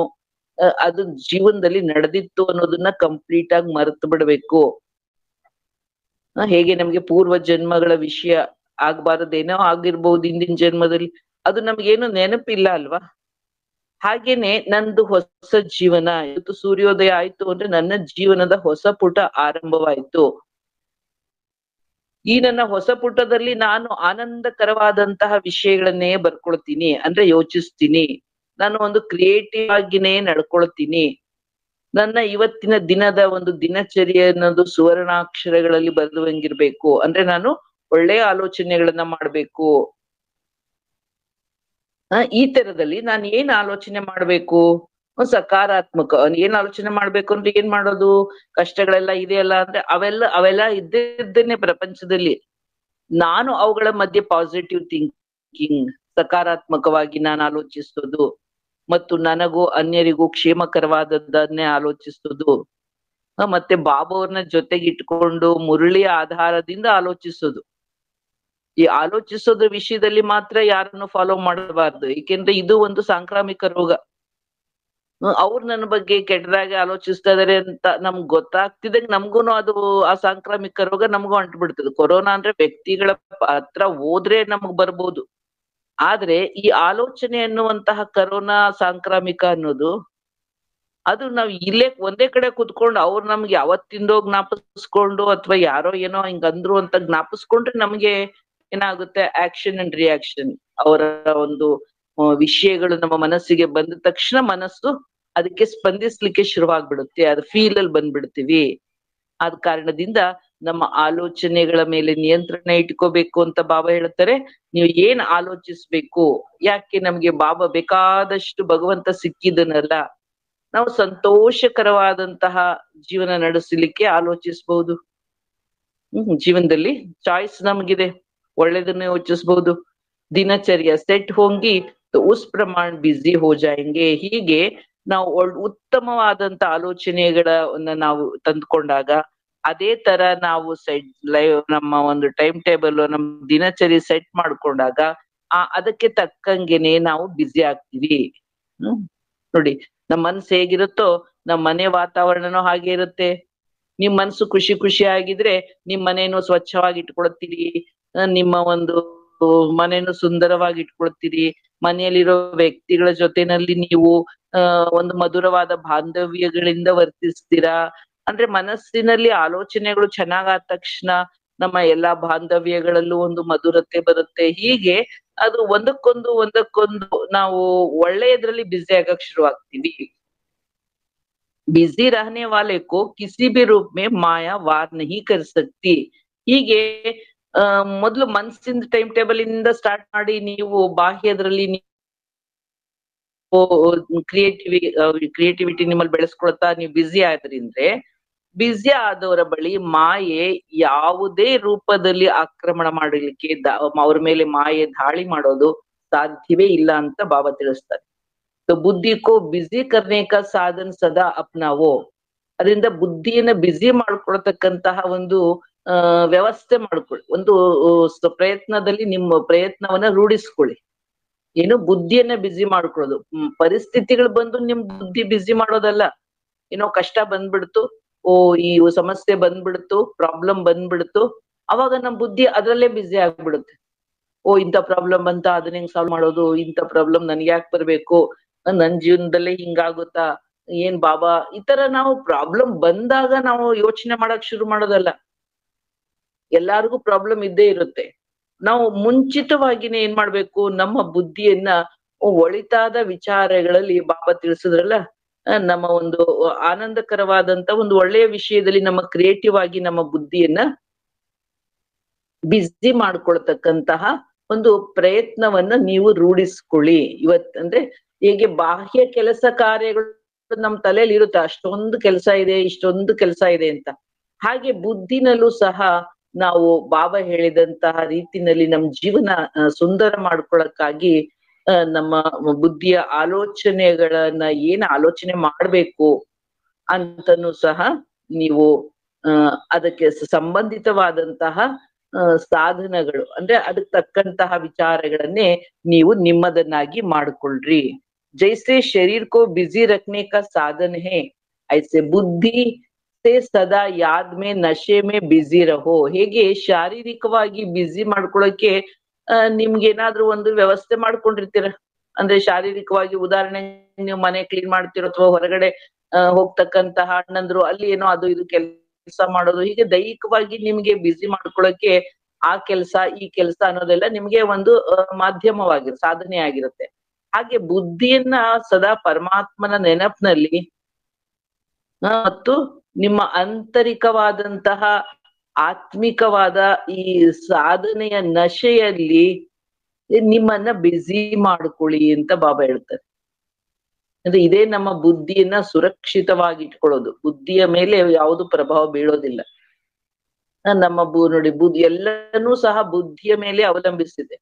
ಅದು ಜೀವನದಲ್ಲಿ ನಡೆದಿತ್ತು ಅನ್ನೋದನ್ನ ಕಂಪ್ಲೀಟ್ ಆಗಿ ಮರೆತು ಬಿಡ್ಬೇಕು. ಹೇಗೆ ನಮ್ಗೆ ಪೂರ್ವ ಜನ್ಮಗಳ ವಿಷಯ ಆಗ್ಬಾರದೇನೋ ಆಗಿರ್ಬಹುದು ಹಿಂದಿನ ಜನ್ಮದಲ್ಲಿ, ಅದು ನಮ್ಗೇನು ನೆನಪಿಲ್ಲ ಅಲ್ವಾ? ಹಾಗೇನೆ ನಂದು ಹೊಸ ಜೀವನ, ಇವತ್ತು ಸೂರ್ಯೋದಯ ಆಯ್ತು ಅಂದ್ರೆ ನನ್ನ ಜೀವನದ ಹೊಸ ಪುಟ ಆರಂಭವಾಯ್ತು. ಈ ನನ್ನ ಹೊಸ ಪುಟದಲ್ಲಿ ನಾನು ಆನಂದಕರವಾದಂತಹ ವಿಷಯಗಳನ್ನೇ ಬರ್ಕೊಳ್ತೀನಿ, ಅಂದ್ರೆ ಯೋಚಿಸ್ತೀನಿ. ನಾನು ಒಂದು ಕ್ರಿಯೇಟಿವ್ ಆಗಿನೇ ನಡ್ಕೊಳ್ತೀನಿ. ನನ್ನ ಇವತ್ತಿನ ದಿನದ ಒಂದು ದಿನಚರ್ಯ ಅನ್ನೋದು ಸುವರ್ಣಾಕ್ಷರಗಳಲ್ಲಿ ಬರೆದುವಂಗಿರ್ಬೇಕು. ಅಂದ್ರೆ ನಾನು ಒಳ್ಳೆಯ ಆಲೋಚನೆಗಳನ್ನ ಮಾಡ್ಬೇಕು. ಈ ತರದಲ್ಲಿ ನಾನು ಏನ್ ಆಲೋಚನೆ ಮಾಡ್ಬೇಕು? ಸಕಾರಾತ್ಮಕ. ಏನ್ ಆಲೋಚನೆ ಮಾಡ್ಬೇಕು ಅಂದ್ರೆ ಏನ್ ಮಾಡೋದು? ಕಷ್ಟಗಳೆಲ್ಲ ಇದೆಯಲ್ಲ ಅಂದ್ರೆ ಅವೆಲ್ಲ ಇದ್ದೇನೆ ಪ್ರಪಂಚದಲ್ಲಿ. ನಾನು ಅವುಗಳ ಮಧ್ಯೆ ಪಾಸಿಟಿವ್ ಥಿಂಕಿಂಗ್, ಸಕಾರಾತ್ಮಕವಾಗಿ ನಾನು ಆಲೋಚಿಸೋದು ಮತ್ತು ನನಗೂ ಅನ್ಯರಿಗೂ ಕ್ಷೇಮಕರವಾದದ್ದನ್ನೇ ಆಲೋಚಿಸೋದು. ಮತ್ತೆ ಬಾಬಾವ್ರನ್ನ ಜೊತೆಗೆ ಇಟ್ಕೊಂಡು ಮುರಳಿಯ ಆಧಾರದಿಂದ ಆಲೋಚಿಸೋದು. ಈ ಆಲೋಚಿಸೋದ್ರ ವಿಷಯದಲ್ಲಿ ಮಾತ್ರ ಯಾರನ್ನು ಫಾಲೋ ಮಾಡಬಾರ್ದು. ಏಕೆಂದ್ರೆ ಇದು ಒಂದು ಸಾಂಕ್ರಾಮಿಕ ರೋಗ. ಅವ್ರು ನನ್ನ ಬಗ್ಗೆ ಕೆಟ್ಟದಾಗಿ ಆಲೋಚಿಸ್ತಾ ಇದಾರೆ ಅಂತ ನಮ್ಗ್ ಗೊತ್ತಾಗ್ತಿದಂಗ್ ನಮ್ಗೂನು ಅದು ಆ ಸಾಂಕ್ರಾಮಿಕ ರೋಗ ನಮಗೂ ಅಂಟ್ಬಿಡ್ತದೆ. ಕೊರೋನಾ ಅಂದ್ರೆ ವ್ಯಕ್ತಿಗಳ ಹತ್ರ ಹೋದ್ರೆ ನಮಗ್ ಬರ್ಬೋದು. ಆದ್ರೆ ಈ ಆಲೋಚನೆ ಅನ್ನುವಂತಹ ಕರೋನಾ ಸಾಂಕ್ರಾಮಿಕ ಅನ್ನೋದು, ಅದು ನಾವ್ ಇಲ್ಲೇ ಒಂದೇ ಕಡೆ ಕುತ್ಕೊಂಡು ಅವ್ರು ನಮ್ಗೆ ಯಾವತ್ತಿಂದೋ ಜ್ಞಾಪಿಸ್ಕೊಂಡು ಅಥವಾ ಯಾರೋ ಏನೋ ಹಿಂಗಂದ್ರು ಅಂತ ಜ್ಞಾಪಿಸ್ಕೊಂಡ್ರೆ ನಮ್ಗೆ ಏನಾಗುತ್ತೆ? Action and reaction. ಅವರ ಒಂದು ವಿಷಯಗಳು ನಮ್ಮ ಮನಸ್ಸಿಗೆ ಬಂದ ತಕ್ಷಣ ಮನಸ್ಸು ಅದಕ್ಕೆ ಸ್ಪಂದಿಸ್ಲಿಕ್ಕೆ ಶುರುವಾಗ್ಬಿಡುತ್ತೆ. ಅದು ಫೀಲ್ ಅಲ್ಲಿ ಬಂದ್ಬಿಡ್ತೀವಿ. ಆದ ಕಾರಣದಿಂದ ನಮ್ಮ ಆಲೋಚನೆಗಳ ಮೇಲೆ ನಿಯಂತ್ರಣ ಇಟ್ಕೋಬೇಕು ಅಂತ ಬಾಬಾ ಹೇಳ್ತಾರೆ. ನೀವು ಏನ್ ಆಲೋಚಿಸ್ಬೇಕು? ಯಾಕೆ ನಮ್ಗೆ ಬಾಬಾ ಬೇಕಾದಷ್ಟು ಭಗವಂತ ಸಿಕ್ಕಿದನಲ್ಲ, ನಾವು ಸಂತೋಷಕರವಾದಂತಹ ಜೀವನ ನಡೆಸಲಿಕ್ಕೆ ಆಲೋಚಿಸಬಹುದು. ಜೀವನದಲ್ಲಿ ಚಾಯ್ಸ್ ನಮಗಿದೆ, ಒಳ್ಳೇದನ್ನ ಯೋಚಿಸಬಹುದು. ದಿನಚರ್ಯ ಸೆಟ್ ಹೋಂಗಿ ಉಸ್ ಪ್ರಮಾಣ ಬಿಸಿ ಹೋ ಜಾಯಂಗೆ. ಹೀಗೆ ನಾವು ಉತ್ತಮವಾದಂತ ಆಲೋಚನೆಗಳನ್ನ ನಾವು ತಂದ್ಕೊಂಡಾಗ, ಅದೇ ತರ ನಾವು ನಮ್ಮ ಒಂದು ಟೈಮ್ ಟೇಬಲ್ ನಮ್ ದಿನಚರಿ ಸೆಟ್ ಮಾಡ್ಕೊಂಡಾಗ ಅದಕ್ಕೆ ತಕ್ಕಂಗೆನೆ ನಾವು ಬ್ಯುಸಿ ಆಗ್ತೀವಿ. ನೋಡಿ, ನಮ್ ಮನ್ಸು ಹೇಗಿರುತ್ತೋ ನಮ್ ಮನೆ ವಾತಾವರಣನೂ ಹಾಗೆ ಇರುತ್ತೆ. ನಿಮ್ ಮನ್ಸು ಖುಷಿ ಖುಷಿ ಆಗಿದ್ರೆ ನಿಮ್ ಮನೇನು ಸ್ವಚ್ಛವಾಗಿ ಇಟ್ಕೊಳ್ತೀರಿ, ನಿಮ್ಮ ಒಂದು ಮನೇನು ಸುಂದರವಾಗಿ ಇಟ್ಕೊಳ್ತೀರಿ. ಮನೆಯಲ್ಲಿರೋ ವ್ಯಕ್ತಿಗಳ ಜೊತೆನಲ್ಲಿ ನೀವು ಒಂದು ಮಧುರವಾದ ಬಾಂಧವ್ಯಗಳಿಂದ ವರ್ತಿಸ್ತೀರಾ. ಅಂದ್ರೆ ಮನಸ್ಸಿನಲ್ಲಿ ಆಲೋಚನೆಗಳು ಚೆನ್ನಾಗಾದ ತಕ್ಷಣ ನಮ್ಮ ಎಲ್ಲಾ ಬಾಂಧವ್ಯಗಳಲ್ಲೂ ಒಂದು ಮಧುರತೆ ಬರುತ್ತೆ. ಹೀಗೆ ಅದು ಒಂದಕ್ಕೊಂದು ನಾವು ಒಳ್ಳೆಯದ್ರಲ್ಲಿ ಬ್ಯುಸಿ ಆಗಕ್ ಶುರು ಆಗ್ತೀವಿ. बिजी रहने वाले को किसी भी रूप में माया वार नहीं कर सकती. ಹೀಗೆ ಮೊದಲು ಮನ್ಸಿಂದ ಟೈಮ್ ಟೇಬಲ್ ಇಂದ ಸ್ಟಾರ್ಟ್ ಮಾಡಿ ನೀವು ಬಾಹ್ಯದ್ರಲ್ಲಿ ಕ್ರಿಯೇಟಿವಿಟಿ ನಿಮ್ಮಲ್ಲಿ ಬೆಳೆಸ್ಕೊಳ್ತಾ ನೀವು ಬ್ಯುಸಿ ಆದ್ರಿಂದ್ರೆ, ಬ್ಯುಸಿ ಆದವರ ಬಳಿ ಮಾಯೆ ಯಾವುದೇ ರೂಪದಲ್ಲಿ ಆಕ್ರಮಣ ಮಾಡಲಿಕ್ಕೆ ಅವ್ರ ಮೇಲೆ ಮಾಯೆ ದಾಳಿ ಮಾಡೋದು ಸಾಧ್ಯವೇ ಇಲ್ಲ ಅಂತ ಬಾಬಾ ತಿಳಿಸ್ತಾರೆ. ಬುದ್ಧಿ ಕೋ ಬ್ಯುಸಿ ಕರ್ನೆ ಕಾ ಸಾಧನ್ ಸದಾ ಅಪ್ನಾವೋ. ಅದರಿಂದ ಬುದ್ಧಿಯನ್ನ ಬ್ಯುಸಿ ಮಾಡ್ಕೊಳ್ತಕ್ಕಂತಹ ಒಂದು ವ್ಯವಸ್ಥೆ ಮಾಡ್ಕೊಳ್ಳಿ. ಒಂದು ಪ್ರಯತ್ನದಲ್ಲಿ ನಿಮ್ಮ ಪ್ರಯತ್ನವನ್ನ ರೂಢಿಸ್ಕೊಳ್ಳಿ. ಏನು ಬುದ್ಧಿಯನ್ನ ಬ್ಯುಸಿ ಮಾಡ್ಕೊಳ್ಳೋದು. ಪರಿಸ್ಥಿತಿಗಳು ಬಂದು ನಿಮ್ ಬುದ್ಧಿ ಬ್ಯುಸಿ ಮಾಡೋದಲ್ಲ. ಏನೋ ಕಷ್ಟ ಬಂದ್ಬಿಡ್ತು, ಈ ಸಮಸ್ಯೆ ಬಂದ್ಬಿಡ್ತು, ಪ್ರಾಬ್ಲಮ್ ಬಂದ್ಬಿಡ್ತು, ಅವಾಗ ನಮ್ ಬುದ್ಧಿ ಅದ್ರಲ್ಲೇ ಬ್ಯುಸಿ ಆಗ್ಬಿಡುತ್ತೆ. ಇಂಥ ಪ್ರಾಬ್ಲಮ್ ಬಂತ, ಅದನ್ನ ಹೆಂಗ್ ಸಾಲ್ವ್ ಮಾಡೋದು, ಇಂಥ ಪ್ರಾಬ್ಲಮ್ ನನ್ಗೆ ಯಾಕೆ ಬರ್ಬೇಕು, ನನ್ ಜೀವನದಲ್ಲೇ ಹಿಂಗಾಗುತ್ತಾ, ಏನ್ ಬಾಬಾ, ಈ ತರ ನಾವು ಪ್ರಾಬ್ಲಮ್ ಬಂದಾಗ ನಾವು ಯೋಚನೆ ಮಾಡಕ್ ಶುರು ಮಾಡೋದಲ್ಲ. ಎಲ್ಲಾರ್ಗು ಪ್ರಾಬ್ಲಮ್ ಇದ್ದೇ ಇರುತ್ತೆ. ನಾವು ಮುಂಚಿತವಾಗಿನೇ ಏನ್ ಮಾಡ್ಬೇಕು, ನಮ್ಮ ಬುದ್ಧಿಯನ್ನ ಒಳಿತಾದ ವಿಚಾರಗಳಲ್ಲಿ ಬಾಬಾ ತಿಳಿಸಿದ್ರಲ್ಲ, ನಮ್ಮ ಒಂದು ಆನಂದಕರವಾದಂತ ಒಂದು ಒಳ್ಳೆಯ ವಿಷಯದಲ್ಲಿ ನಮ್ಮ ಕ್ರಿಯೇಟಿವ್ ಆಗಿ ನಮ್ಮ ಬುದ್ಧಿಯನ್ನ ಬ್ಯುಸಿ ಮಾಡ್ಕೊಳ್ತಕ್ಕಂತಹ ಒಂದು ಪ್ರಯತ್ನವನ್ನ ನೀವು ರೂಢಿಸ್ಕೊಳ್ಳಿ. ಅಂದ್ರೆ ಹೇಗೆ ಬಾಹ್ಯ ಕೆಲಸ ಕಾರ್ಯಗಳು ನಮ್ ತಲೆಯಲ್ಲಿ ಇರುತ್ತೆ, ಅಷ್ಟೊಂದು ಕೆಲಸ ಇದೆ, ಇಷ್ಟೊಂದು ಕೆಲಸ ಇದೆ ಅಂತ. ಹಾಗೆ ಬುದ್ಧಿನಲ್ಲೂ ಸಹ ನಾವು ಬಾಬಾ ಹೇಳಿದಂತಹ ರೀತಿನಲ್ಲಿ ನಮ್ ಜೀವನ ಸುಂದರ ಮಾಡ್ಕೊಳಕ್ಕಾಗಿ ನಮ್ಮ ಬುದ್ಧಿಯ ಆಲೋಚನೆಗಳನ್ನ ಏನ್ ಆಲೋಚನೆ ಮಾಡ್ಬೇಕು ಅಂತನೂ ಸಹ ನೀವು ಅದಕ್ಕೆ ಸಂಬಂಧಿತವಾದಂತಹ ಸಾಧನಗಳು, ಅಂದ್ರೆ ಅದಕ್ಕೆ ತಕ್ಕಂತಹ ವಿಚಾರಗಳನ್ನೇ ನೀವು ನಿಮ್ಮದನ್ನಾಗಿ ಮಾಡ್ಕೊಳ್ರಿ. ಜೈಸೆ ಶರೀರ್ ಕೋ ಬ್ಯುಸಿ ರಖನೆ ಕಾ ಸಾಧನ ಹೇ, ಐಸೆ ಬುದ್ಧಿ ಸೇ ಸದಾ ಯಾದ್ ಮೇ ನಶೆ ಮೇ ಬ್ಯುಸಿ ರಹೋ. ಹೇಗೆ ಶಾರೀರಿಕವಾಗಿ ಬ್ಯುಸಿ ಮಾಡ್ಕೊಳಕ್ಕೆ ನಿಮ್ಗೆ ಏನಾದ್ರೂ ಒಂದು ವ್ಯವಸ್ಥೆ ಮಾಡ್ಕೊಂಡಿರ್ತೀರ. ಅಂದ್ರೆ ಶಾರೀರಿಕವಾಗಿ, ಉದಾಹರಣೆ ನೀವು ಮನೆ ಕ್ಲೀನ್ ಮಾಡ್ತಿರೋ ಅಥವಾ ಹೊರಗಡೆ ಹೋಗ್ತಕ್ಕಂತಹ ಅಣ್ಣಂದ್ರು ಅಲ್ಲಿ ಏನೋ ಅದು ಇದು ಕೆಲಸ ಮಾಡೋದು, ಹೀಗೆ ದೈಹಿಕವಾಗಿ ನಿಮ್ಗೆ ಬ್ಯುಸಿ ಮಾಡ್ಕೊಳಕ್ಕೆ ಆ ಕೆಲ್ಸ ಈ ಕೆಲ್ಸ ಅನ್ನೋದೆಲ್ಲ ನಿಮ್ಗೆ ಒಂದು ಸಾಧನೆ ಆಗಿರುತ್ತೆ. ಹಾಗೆ ಬುದ್ಧಿಯನ್ನ ಸದಾ ಪರಮಾತ್ಮನ ನೆನಪಿನಲ್ಲಿ ಮತ್ತು ನಿಮ್ಮ ಆಂತರಿಕವಾದಂತಹ ಆತ್ಮಿಕವಾದ ಈ ಸಾಧನೆಯ ನಶೆಯಲ್ಲಿ ನಿಮ್ಮನ್ನ ಬ್ಯುಸಿ ಮಾಡ್ಕೊಳ್ಳಿ ಅಂತ ಬಾಬಾ ಹೇಳ್ತಾರೆ. ಅಂದ್ರೆ ಇದೇ ನಮ್ಮ ಬುದ್ಧಿಯನ್ನ ಸುರಕ್ಷಿತವಾಗಿ ಇಟ್ಕೊಳ್ಳೋದು. ಬುದ್ಧಿಯ ಮೇಲೆ ಯಾವುದು ಪ್ರಭಾವ ಬೀಳೋದಿಲ್ಲ. ನಮ್ಮ ನೋಡಿ, ಎಲ್ಲನೂ ಸಹ ಬುದ್ಧಿಯ ಮೇಲೆ ಅವಲಂಬಿಸಿದೆ.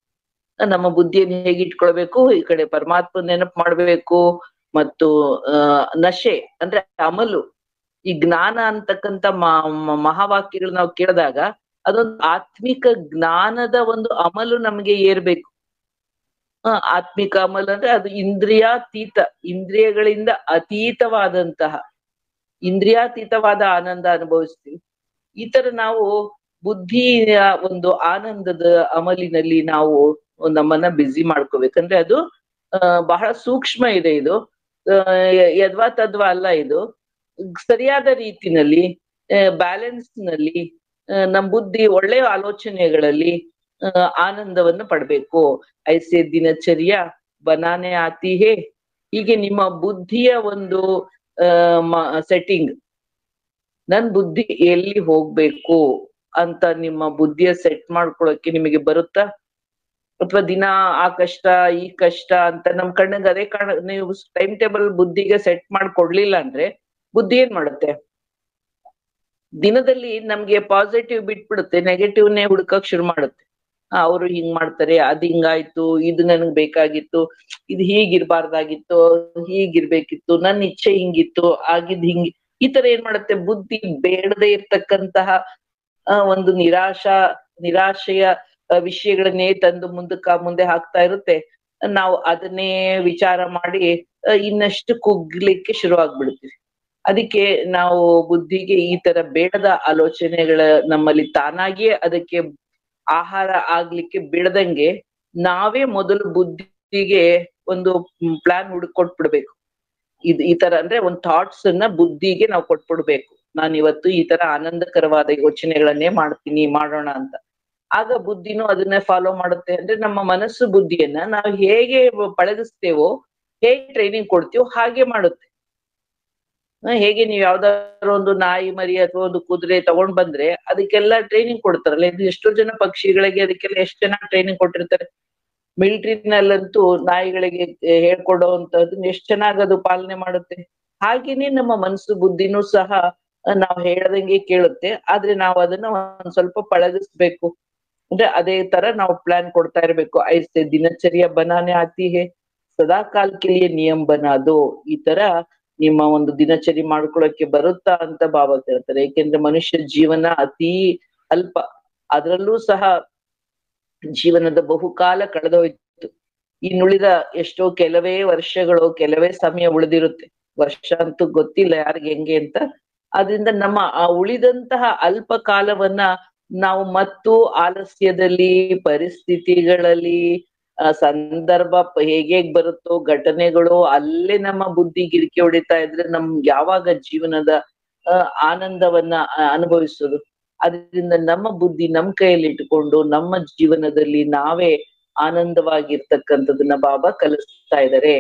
ನಮ್ಮ ಬುದ್ಧಿಯನ್ನು ಹೇಗೆ ಇಟ್ಕೊಳ್ಬೇಕು, ಈ ಕಡೆ ಪರಮಾತ್ಮ ನೆನಪು ಮಾಡ್ಬೇಕು, ಮತ್ತು ನಶೆ ಅಂದ್ರೆ ಅಮಲು, ಈ ಜ್ಞಾನ ಅಂತಕ್ಕಂಥ ಮಹಾವಾಕ್ಯಗಳು ನಾವು ಕೇಳಿದಾಗ ಅದೊಂದು ಆತ್ಮಿಕ ಜ್ಞಾನದ ಒಂದು ಅಮಲು ನಮ್ಗೆ ಏರ್ಬೇಕು. ಆತ್ಮಿಕ ಅಮಲು ಅಂದ್ರೆ ಅದು ಇಂದ್ರಿಯಗಳಿಂದ ಅತೀತವಾದಂತಹ ಇಂದ್ರಿಯಾತೀತವಾದ ಆನಂದ ಅನುಭವಿಸ್ತೀವಿ. ಈ ತರ ನಾವು ಬುದ್ಧಿಯ ಒಂದು ಆನಂದದ ಅಮಲಿನಲ್ಲಿ ನಾವು ನಮ್ಮನ್ನ ಬ್ಯುಸಿ ಮಾಡ್ಕೋಬೇಕಂದ್ರೆ ಅದು ಬಹಳ ಸೂಕ್ಷ್ಮ ಇದೆ. ಇದು ಯದ್ವಾ ತದ್ವಾ ಅಲ್ಲ. ಇದು ಸರಿಯಾದ ರೀತಿನಲ್ಲಿ ಬ್ಯಾಲೆನ್ಸ್ ನಲ್ಲಿ ನಮ್ ಬುದ್ಧಿ ಒಳ್ಳೆಯ ಆಲೋಚನೆಗಳಲ್ಲಿ ಆನಂದವನ್ನು ಪಡ್ಬೇಕು. ಐಸೆ ದಿನಚರ್ಯ ಬನಾನೆ ಆತಿ ಹೇ. ಹೀಗೆ ನಿಮ್ಮ ಬುದ್ಧಿಯ ಒಂದು ಸೆಟ್ಟಿಂಗ್, ನನ್ ಬುದ್ಧಿ ಎಲ್ಲಿ ಹೋಗ್ಬೇಕು ಅಂತ ನಿಮ್ಮ ಬುದ್ಧಿಯ ಸೆಟ್ ಮಾಡ್ಕೊಳಕ್ಕೆ ನಿಮಗೆ ಬರುತ್ತಾ? ಅಥವಾ ದಿನ ಆ ಕಷ್ಟ ಈ ಕಷ್ಟ ಅಂತ ನಮ್ ಕಣ್ಣಿಗೆ ಅದೇ ನೀವು ಟೈಮ್ ಟೇಬಲ್ ಬುದ್ಧಿಗೆ ಸೆಟ್ ಮಾಡ್ಕೊಡ್ಲಿಲ್ಲ ಅಂದ್ರೆ ಬುದ್ಧಿ ಏನ್ ಮಾಡುತ್ತೆ? ದಿನದಲ್ಲಿ ನಮ್ಗೆ ಪಾಸಿಟಿವ್ ಬಿಟ್ಬಿಡುತ್ತೆ, ನೆಗೆಟಿವ್ನೇ ಹುಡ್ಕಕ್ ಶುರು ಮಾಡುತ್ತೆ. ಅವ್ರು ಹಿಂಗ್ ಮಾಡ್ತಾರೆ, ಅದ್ ಹಿಂಗಾಯ್ತು, ಇದು ನನ್ಗ್ ಬೇಕಾಗಿತ್ತು, ಇದು ಹೀಗಿರ್ಬಾರ್ದಾಗಿತ್ತು, ಹೀಗಿರ್ಬೇಕಿತ್ತು, ನನ್ ಇಚ್ಛೆ ಹಿಂಗಿತ್ತು, ಆಗಿದ್ ಹಿಂಗ್ ಈ ತರ ಏನ್ ಮಾಡುತ್ತೆ ಬುದ್ಧಿ ಬೇಡದೇ ಇರ್ತಕ್ಕಂತಹ ಒಂದು ನಿರಾಶೆಯ ವಿಷಯಗಳನ್ನೇ ತಂದು ಮುಂದೆ ಹಾಕ್ತಾ ಇರುತ್ತೆ. ನಾವು ಅದನ್ನೇ ವಿಚಾರ ಮಾಡಿ ಇನ್ನಷ್ಟು ಕುಗ್ಲಿಕ್ಕೆ ಶುರು ಆಗ್ಬಿಡ್ತೀವಿ. ಅದಕ್ಕೆ ನಾವು ಬುದ್ಧಿಗೆ ಈ ತರ ಬೇಡದ ಆಲೋಚನೆಗಳ ನಮ್ಮಲ್ಲಿ ತಾನಾಗಿಯೇ ಅದಕ್ಕೆ ಆಹಾರ ಆಗ್ಲಿಕ್ಕೆ ಬಿಡದಂಗೆ ನಾವೇ ಮೊದಲು ಬುದ್ಧಿಗೆ ಒಂದು ಪ್ಲಾನ್ ಹುಡುಕೊಟ್ಬಿಡ್ಬೇಕು. ಈ ತರ ಅಂದ್ರೆ ಒಂದ್ ಥಾಟ್ಸ್ ಅನ್ನ ಬುದ್ಧಿಗೆ ನಾವು ಕೊಟ್ಬಿಡ್ಬೇಕು. ನಾನ್ ಇವತ್ತು ಈ ತರ ಆನಂದಕರವಾದ ಯೋಚನೆಗಳನ್ನೇ ಮಾಡೋಣ ಅಂತ. ಆಗ ಬುದ್ಧಿನೂ ಅದನ್ನ ಫಾಲೋ ಮಾಡುತ್ತೆ. ಅಂದ್ರೆ ನಮ್ಮ ಮನಸ್ಸು ಬುದ್ಧಿಯನ್ನ ನಾವು ಹೇಗೆ ಪಳಗಿಸ್ತೇವೋ, ಹೇಗೆ ಟ್ರೈನಿಂಗ್ ಕೊಡ್ತೀವೋ ಹಾಗೆ ಮಾಡುತ್ತೆ. ಹೇಗೆ ನೀವ್ ಯಾವ್ದಾದ್ರು ಒಂದು ನಾಯಿ ಮರಿ ಅಥವಾ ಒಂದು ಕುದುರೆ ತಗೊಂಡ್ ಬಂದ್ರೆ ಅದಕ್ಕೆಲ್ಲ ಟ್ರೈನಿಂಗ್ ಕೊಡ್ತಾರಲ್ಲ, ಇದು ಎಷ್ಟೋ ಜನ ಪಕ್ಷಿಗಳಿಗೆ ಅದಕ್ಕೆಲ್ಲ ಎಷ್ಟ್ ಚೆನ್ನಾಗಿ ಟ್ರೈನಿಂಗ್ ಕೊಟ್ಟಿರ್ತಾರೆ. ಮಿಲಿಟರಿನಲ್ಲಂತೂ ನಾಯಿಗಳಿಗೆ ಹೇಳ್ಕೊಡೋವಂಥದ್ದನ್ನ ಎಷ್ಟ್ ಚೆನ್ನಾಗ್ ಅದು ಪಾಲನೆ ಮಾಡುತ್ತೆ. ಹಾಗೇನೆ ನಮ್ಮ ಮನಸ್ಸು ಬುದ್ಧಿನೂ ಸಹ ನಾವ್ ಹೇಳ್ದಂಗೆ ಕೇಳುತ್ತೆ. ಆದ್ರೆ ನಾವು ಅದನ್ನ ಒಂದ್ ಸ್ವಲ್ಪ ಪಳಗಿಸ್ಬೇಕು. ಅಂದ್ರೆ ಅದೇ ತರ ನಾವು ಪ್ಲಾನ್ ಕೊಡ್ತಾ ಇರ್ಬೇಕು. ಐಸೆ ದಿನಚರ್ಯ ಬನಾನೆ ಆತಿ ಹೇ, ಸದಾ ಕಾಲ್ ಕೆ ಲಿಯೆ ನಿಯಮ್ ಬನಾ ದೋ. ಈ ತರ ನಿಮ್ಮ ಒಂದು ದಿನಚರಿ ಮಾಡ್ಕೊಳಕ್ಕೆ ಬರುತ್ತಾ ಅಂತ ಬಾಬಾ ಕೇಳ್ತಾರೆ. ಏಕೆಂದ್ರೆ ಮನುಷ್ಯ ಜೀವನ ಅತೀ ಅಲ್ಪ. ಅದ್ರಲ್ಲೂ ಸಹ ಜೀವನದ ಬಹುಕಾಲ ಕಳೆದೋಯ್ತು. ಇನ್ನುಳಿದ ಎಷ್ಟೋ ಕೆಲವೇ ವರ್ಷಗಳು, ಕೆಲವೇ ಸಮಯ ಉಳಿದಿರುತ್ತೆ. ವರ್ಷ ಅಂತೂ ಗೊತ್ತಿಲ್ಲ ಯಾರಿಗ್ ಹೆಂಗೆ ಅಂತ. ಆದ್ರಿಂದ ನಮ್ಮ ಆ ಉಳಿದಂತಹ ಅಲ್ಪ ಕಾಲವನ್ನ ನಾವು ಮತ್ತು ಆಲಸ್ಯದಲ್ಲಿ, ಪರಿಸ್ಥಿತಿಗಳಲ್ಲಿ, ಸಂದರ್ಭ ಹೇಗೇಗ್ ಬರುತ್ತೋ ಘಟನೆಗಳು ಅಲ್ಲೇ ನಮ್ಮ ಬುದ್ಧಿ ಗಿರಿಕಿ ಹೊಡಿತಾ ಇದ್ರೆ ಯಾವಾಗ ಜೀವನದ ಆನಂದವನ್ನ ಅನುಭವಿಸೋದು? ಅದರಿಂದ ನಮ್ಮ ಬುದ್ಧಿ ನಮ್ ಕೈಯಲ್ಲಿ ಇಟ್ಕೊಂಡು ನಮ್ಮ ಜೀವನದಲ್ಲಿ ನಾವೇ ಆನಂದವಾಗಿರ್ತಕ್ಕಂಥದನ್ನ ಬಾಬಾ ಕಲಿಸ್ತಾ ಇದ್ದಾರೆ.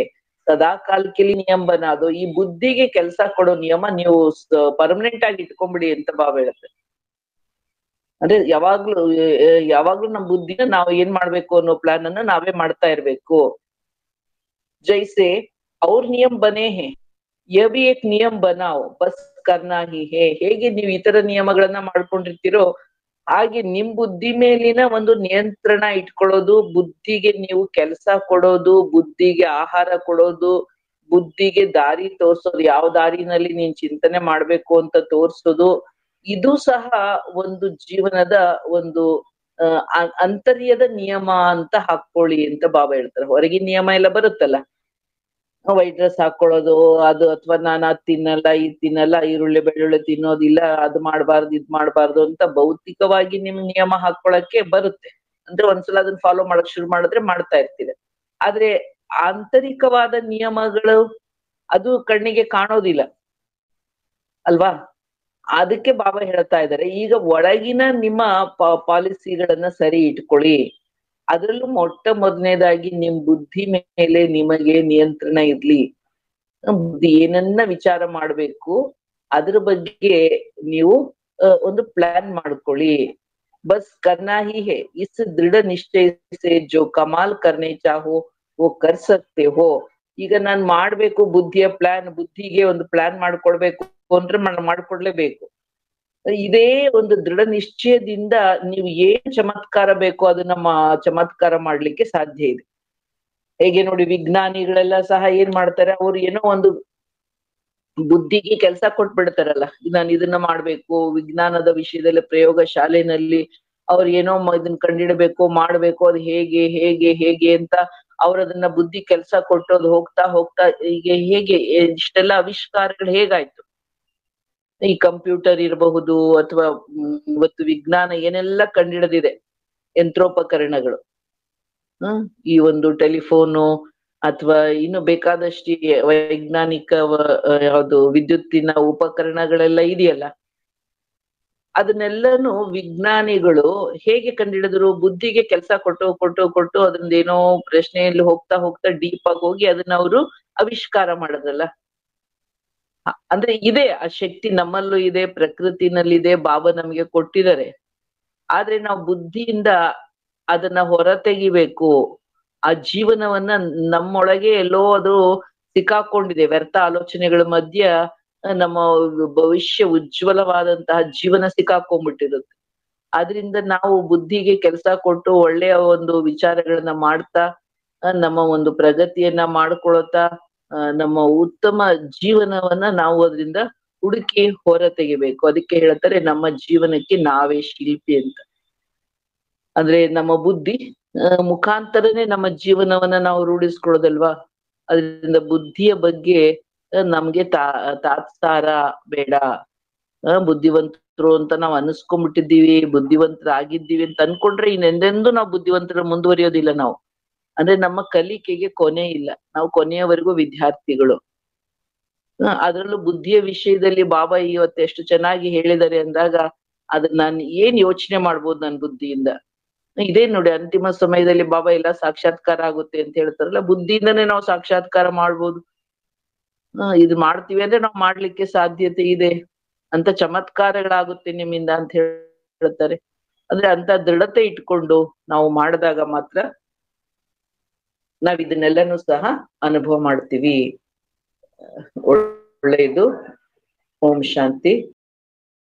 ಸದಾ ಕಾಲದಲ್ಲಿ ನಿಯಮ ಬನಾದು. ಈ ಬುದ್ಧಿಗೆ ಕೆಲಸ ಕೊಡೋ ನಿಯಮ ನೀವು ಪರ್ಮನೆಂಟ್ ಆಗಿ ಇಟ್ಕೊಂಡ್ಬಿಡಿ ಅಂತ ಬಾಬಾ ಹೇಳುತ್ತೆ. ಅಂದ್ರೆ ಯಾವಾಗ್ಲೂ ನಮ್ ಬುದ್ಧಿನ ನಾವು ಏನ್ ಮಾಡ್ಬೇಕು ಅನ್ನೋ ಪ್ಲಾನ್ ಅನ್ನ ನಾವೇ ಮಾಡ್ತಾ ಇರ್ಬೇಕು. ಜೈಸೆ ಅವ್ರ ನಿಯಮ ಬನೇ ಹೇ, ಯಹ ಭಿ ಏಕ್ ನಿಯಮ ಬನಾओ, ಬಸ್ ಕರ್ನಾ ಹಿ ಹೇ. ಹೇಗೆ ನೀವು ಇತರ ನಿಯಮಗಳನ್ನ ಮಾಡ್ಕೊಂಡಿರ್ತೀರೋ ಹಾಗೆ ನಿಮ್ ಬುದ್ಧಿ ಮೇಲಿನ ಒಂದು ನಿಯಂತ್ರಣ ಇಟ್ಕೊಳ್ಳೋದು, ಬುದ್ಧಿಗೆ ನೀವು ಕೆಲಸ ಕೊಡೋದು, ಬುದ್ಧಿಗೆ ಆಹಾರ ಕೊಡೋದು, ಬುದ್ಧಿಗೆ ದಾರಿ ತೋರ್ಸೋದು, ಯಾವ ದಾರಿನಲ್ಲಿ ನೀನ್ ಚಿಂತನೆ ಮಾಡ್ಬೇಕು ಅಂತ ತೋರ್ಸೋದು, ಇದು ಸಹ ಒಂದು ಜೀವನದ ಒಂದು ಅಂತರ್ಯದ ನಿಯಮ ಅಂತ ಹಾಕೊಳ್ಳಿ ಅಂತ ಬಾಬಾ ಹೇಳ್ತಾರೆ. ಹೊರಗಿನ ನಿಯಮ ಎಲ್ಲ ಬರುತ್ತಲ್ಲ, ವೈಟ್ ಡ್ರೆಸ್ ಹಾಕೊಳ್ಳೋದು ಅದು, ಅಥವಾ ನಾನು ಅದ್ ತಿನ್ನಲ್ಲ ಇದ್ ತಿನ್ನಲ್ಲ, ಈರುಳ್ಳಿ ಬೆಳ್ಳುಳ್ಳಿ ತಿನ್ನೋದಿಲ್ಲ, ಅದು ಮಾಡ್ಬಾರ್ದು ಇದ್ ಮಾಡ್ಬಾರ್ದು ಅಂತ ಭೌತಿಕವಾಗಿ ನಿಮ್ ನಿಯಮ ಹಾಕೊಳಕ್ಕೆ ಬರುತ್ತೆ. ಅಂದ್ರೆ ಒಂದ್ಸಲ ಅದನ್ನ ಫಾಲೋ ಮಾಡಕ್ ಶುರು ಮಾಡಿದ್ರೆ ಮಾಡ್ತಾ ಇರ್ತೀರ. ಆದ್ರೆ ಆಂತರಿಕವಾದ ನಿಯಮಗಳು ಅದು ಕಣ್ಣಿಗೆ ಕಾಣೋದಿಲ್ಲ ಅಲ್ವಾ? ಅದಕ್ಕೆ ಬಾಬಾ ಹೇಳ್ತಾ ಇದ್ದಾರೆ, ಈಗ ಒಳಗಿನ ನಿಮ್ಮ ಪಾಲಿಸಿಗಳನ್ನ ಸರಿ ಇಟ್ಕೊಳ್ಳಿ. ಅದ್ರಲ್ಲೂ ಮೊದಲನೇದಾಗಿ ನಿಮ್ ಬುದ್ಧಿ ಮೇಲೆ ನಿಮಗೆ ನಿಯಂತ್ರಣ ಇರ್ಲಿ. ಬುದ್ಧಿ ಏನನ್ನ ವಿಚಾರ ಮಾಡ್ಬೇಕು ಅದ್ರ ಬಗ್ಗೆ ನೀವು ಒಂದು ಪ್ಲಾನ್ ಮಾಡ್ಕೊಳ್ಳಿ. ಬಸ್ ಕರ್ನಾ ಹಿ ಹೇ, ಇಸ್ ದೃಢ ನಿಶ್ಚಯ ಸೆ ಜೋ ಕಮಾಲ್ ಕರ್ನೆ ಚಾಹೋ ವೋ ಕರ್ ಸಕ್ತೆ ಹೋ. ಈಗ ನಾನ್ ಮಾಡ್ಬೇಕು ಬುದ್ಧಿಗೆ ಒಂದು ಪ್ಲಾನ್ ಮಾಡ್ಕೊಡ್ಬೇಕು ಅಂದ್ರೆ ಮಾಡ್ಕೊಡ್ಲೇಬೇಕು. ಇದೇ ಒಂದು ದೃಢ ನಿಶ್ಚಯದಿಂದ ನೀವು ಏನ್ ಚಮತ್ಕಾರ ಬೇಕೋ ಅದನ್ನ ಚಮತ್ಕಾರ ಮಾಡ್ಲಿಕ್ಕೆ ಸಾಧ್ಯ ಇದೆ. ಹೇಗೆ ನೋಡಿ, ವಿಜ್ಞಾನಿಗಳೆಲ್ಲ ಸಹ ಏನ್ ಮಾಡ್ತಾರೆ, ಅವ್ರು ಏನೋ ಒಂದು ಬುದ್ಧಿಗೆ ಕೆಲಸ ಕೊಟ್ಬಿಡ್ತಾರಲ್ಲ, ನಾನು ಇದನ್ನ ಮಾಡ್ಬೇಕು, ವಿಜ್ಞಾನದ ವಿಷಯದಲ್ಲಿ ಪ್ರಯೋಗ ಶಾಲೆನಲ್ಲಿ ಅವ್ರು ಏನೋ ಇದನ್ನ ಕಂಡಿಡ್ಬೇಕು ಮಾಡ್ಬೇಕು, ಅದು ಹೇಗೆ ಹೇಗೆ ಹೇಗೆ ಅಂತ ಅವ್ರದನ್ನ ಬುದ್ಧಿ ಕೆಲಸ ಕೊಟ್ಟೋದು ಹೋಗ್ತಾ ಹೋಗ್ತಾ ಈಗ ಹೇಗೆ ಇಷ್ಟೆಲ್ಲ ಆವಿಷ್ಕಾರಗಳು ಹೇಗಾಯ್ತು. ಈ ಕಂಪ್ಯೂಟರ್ ಇರಬಹುದು ಅಥವಾ ಇವತ್ತು ವಿಜ್ಞಾನ ಏನೆಲ್ಲ ಕಂಡಿಡಿದಿದೆ, ಯಂತ್ರೋಪಕರಣಗಳು, ಈ ಒಂದು ಟೆಲಿಫೋನು ಅಥವಾ ಇನ್ನು ಬೇಕಾದಷ್ಟು ವೈಜ್ಞಾನಿಕ ಯಾವುದು ವಿದ್ಯುತ್ತಿನ ಉಪಕರಣಗಳೆಲ್ಲ ಇದೆಯಲ್ಲ, ಅದನ್ನೆಲ್ಲನು ವಿಜ್ಞಾನಿಗಳು ಹೇಗೆ ಕಂಡಿಡಿದ್ರು? ಬುದ್ಧಿಗೆ ಕೆಲಸ ಕೊಟ್ಟು ಅದ್ರದ್ದೇನೋ ಪ್ರಶ್ನೆಯಲ್ಲಿ ಹೋಗ್ತಾ ಹೋಗ್ತಾ ಡೀಪ್ ಆಗಿ ಹೋಗಿ ಅದನ್ನ ಅವರು ಆವಿಷ್ಕಾರ ಮಾಡೋದಲ್ಲ. ಅಂದ್ರೆ ಇದೆ, ಆ ಶಕ್ತಿ ನಮ್ಮಲ್ಲೂ ಇದೆ, ಪ್ರಕೃತಿನಲ್ಲಿದೆ, ಬಾಬಾ ನಮಗೆ ಕೊಟ್ಟಿದ್ದಾರೆ. ಆದ್ರೆ ನಾವು ಬುದ್ಧಿಯಿಂದ ಅದನ್ನ ಹೊರ ತೆಗಿಬೇಕು. ಆ ಜೀವನವನ್ನ ನಮ್ಮೊಳಗೆ ಎಲ್ಲೋ ಅದು ಸಿಕ್ಕಾಕೊಂಡಿದೆ. ವ್ಯರ್ಥ ಆಲೋಚನೆಗಳ ಮಧ್ಯ ನಮ್ಮ ಭವಿಷ್ಯ ಉಜ್ವಲವಾದಂತಹ ಜೀವನ ಸಿಕ್ಕಾಕೊಂಡ್ಬಿಟ್ಟಿರುತ್ತೆ. ಆದ್ರಿಂದ ನಾವು ಬುದ್ಧಿಗೆ ಕೆಲಸ ಕೊಟ್ಟು ಒಳ್ಳೆಯ ಒಂದು ವಿಚಾರಗಳನ್ನ ಮಾಡ್ತಾ ನಮ್ಮ ಒಂದು ಪ್ರಗತಿಯನ್ನ ಮಾಡ್ಕೊಳ್ತಾ ನಮ್ಮ ಉತ್ತಮ ಜೀವನವನ್ನ ನಾವು ಅದರಿಂದ ಹುಡುಕಿ ಹೊರ ತೆಗಿಬೇಕು. ಅದಕ್ಕೆ ಹೇಳ್ತಾರೆ ನಮ್ಮ ಜೀವನಕ್ಕೆ ನಾವೇ ಶಿಲ್ಪಿ ಅಂತ. ಅಂದ್ರೆ ನಮ್ಮ ಬುದ್ಧಿ ಮುಖಾಂತರನೇ ನಮ್ಮ ಜೀವನವನ್ನ ನಾವು ರೂಢಿಸ್ಕೊಳ್ಳೋದಲ್ವಾ. ಅದರಿಂದ ಬುದ್ಧಿಯ ಬಗ್ಗೆ ನಮ್ಗೆ ತಾತ್ಸಾರ ಬೇಡ. ಬುದ್ಧಿವಂತರು ಅಂತ ನಾವ್ ಅನ್ಸ್ಕೊಂಡ್ಬಿಟ್ಟಿದ್ದೀವಿ, ಬುದ್ಧಿವಂತರಾಗಿದ್ದೀವಿ ಅಂತ ಅನ್ಕೊಂಡ್ರೆ ಇನ್ನೆಂದೆಂದೂ ನಾವು ಬುದ್ಧಿವಂತರ ಮುಂದುವರಿಯೋದಿಲ್ಲ ನಾವು. ಅಂದ್ರೆ ನಮ್ಮ ಕಲಿಕೆಗೆ ಕೊನೆ ಇಲ್ಲ. ನಾವು ಕೊನೆಯವರೆಗೂ ವಿದ್ಯಾರ್ಥಿಗಳು. ಅದ್ರಲ್ಲೂ ಬುದ್ಧಿಯ ವಿಷಯದಲ್ಲಿ ಬಾಬಾ ಇವತ್ತು ಎಷ್ಟು ಚೆನ್ನಾಗಿ ಹೇಳಿದ್ದಾರೆ ಅಂದಾಗ ಅದನ್ನ ನಾನು ಏನ್ ಯೋಚನೆ ಮಾಡ್ಬೋದು ನನ್ ಬುದ್ಧಿಯಿಂದ. ಇದೇ ನೋಡಿ ಅಂತಿಮ ಸಮಯದಲ್ಲಿ ಬಾಬಾ ಎಲ್ಲ ಸಾಕ್ಷಾತ್ಕಾರ ಆಗುತ್ತೆ ಅಂತ ಹೇಳ್ತಾರಲ್ಲ, ಬುದ್ಧಿಯಿಂದನೇ ನಾವು ಸಾಕ್ಷಾತ್ಕಾರ ಮಾಡ್ಬೋದು. ಇದು ಮಾಡ್ತೀವಿ ಅಂದ್ರೆ ನಾವು ಮಾಡ್ಲಿಕ್ಕೆ ಸಾಧ್ಯತೆ ಇದೆ ಅಂತ, ಚಮತ್ಕಾರಗಳಾಗುತ್ತೆ ನಿಮ್ಮಿಂದ ಅಂತ ಹೇಳ್ತಾರೆ. ಅಂದ್ರೆ ಅಂತ ದೃಢತೆ ಇಟ್ಕೊಂಡು ನಾವು ಮಾಡಿದಾಗ ಮಾತ್ರ ನಾವ್ ಇದನ್ನೆಲ್ಲನೂ ಸಹ ಅನುಭವ ಮಾಡ್ತೀವಿ. ಒಳ್ಳೆಯದು. ಓಂ ಶಾಂತಿ.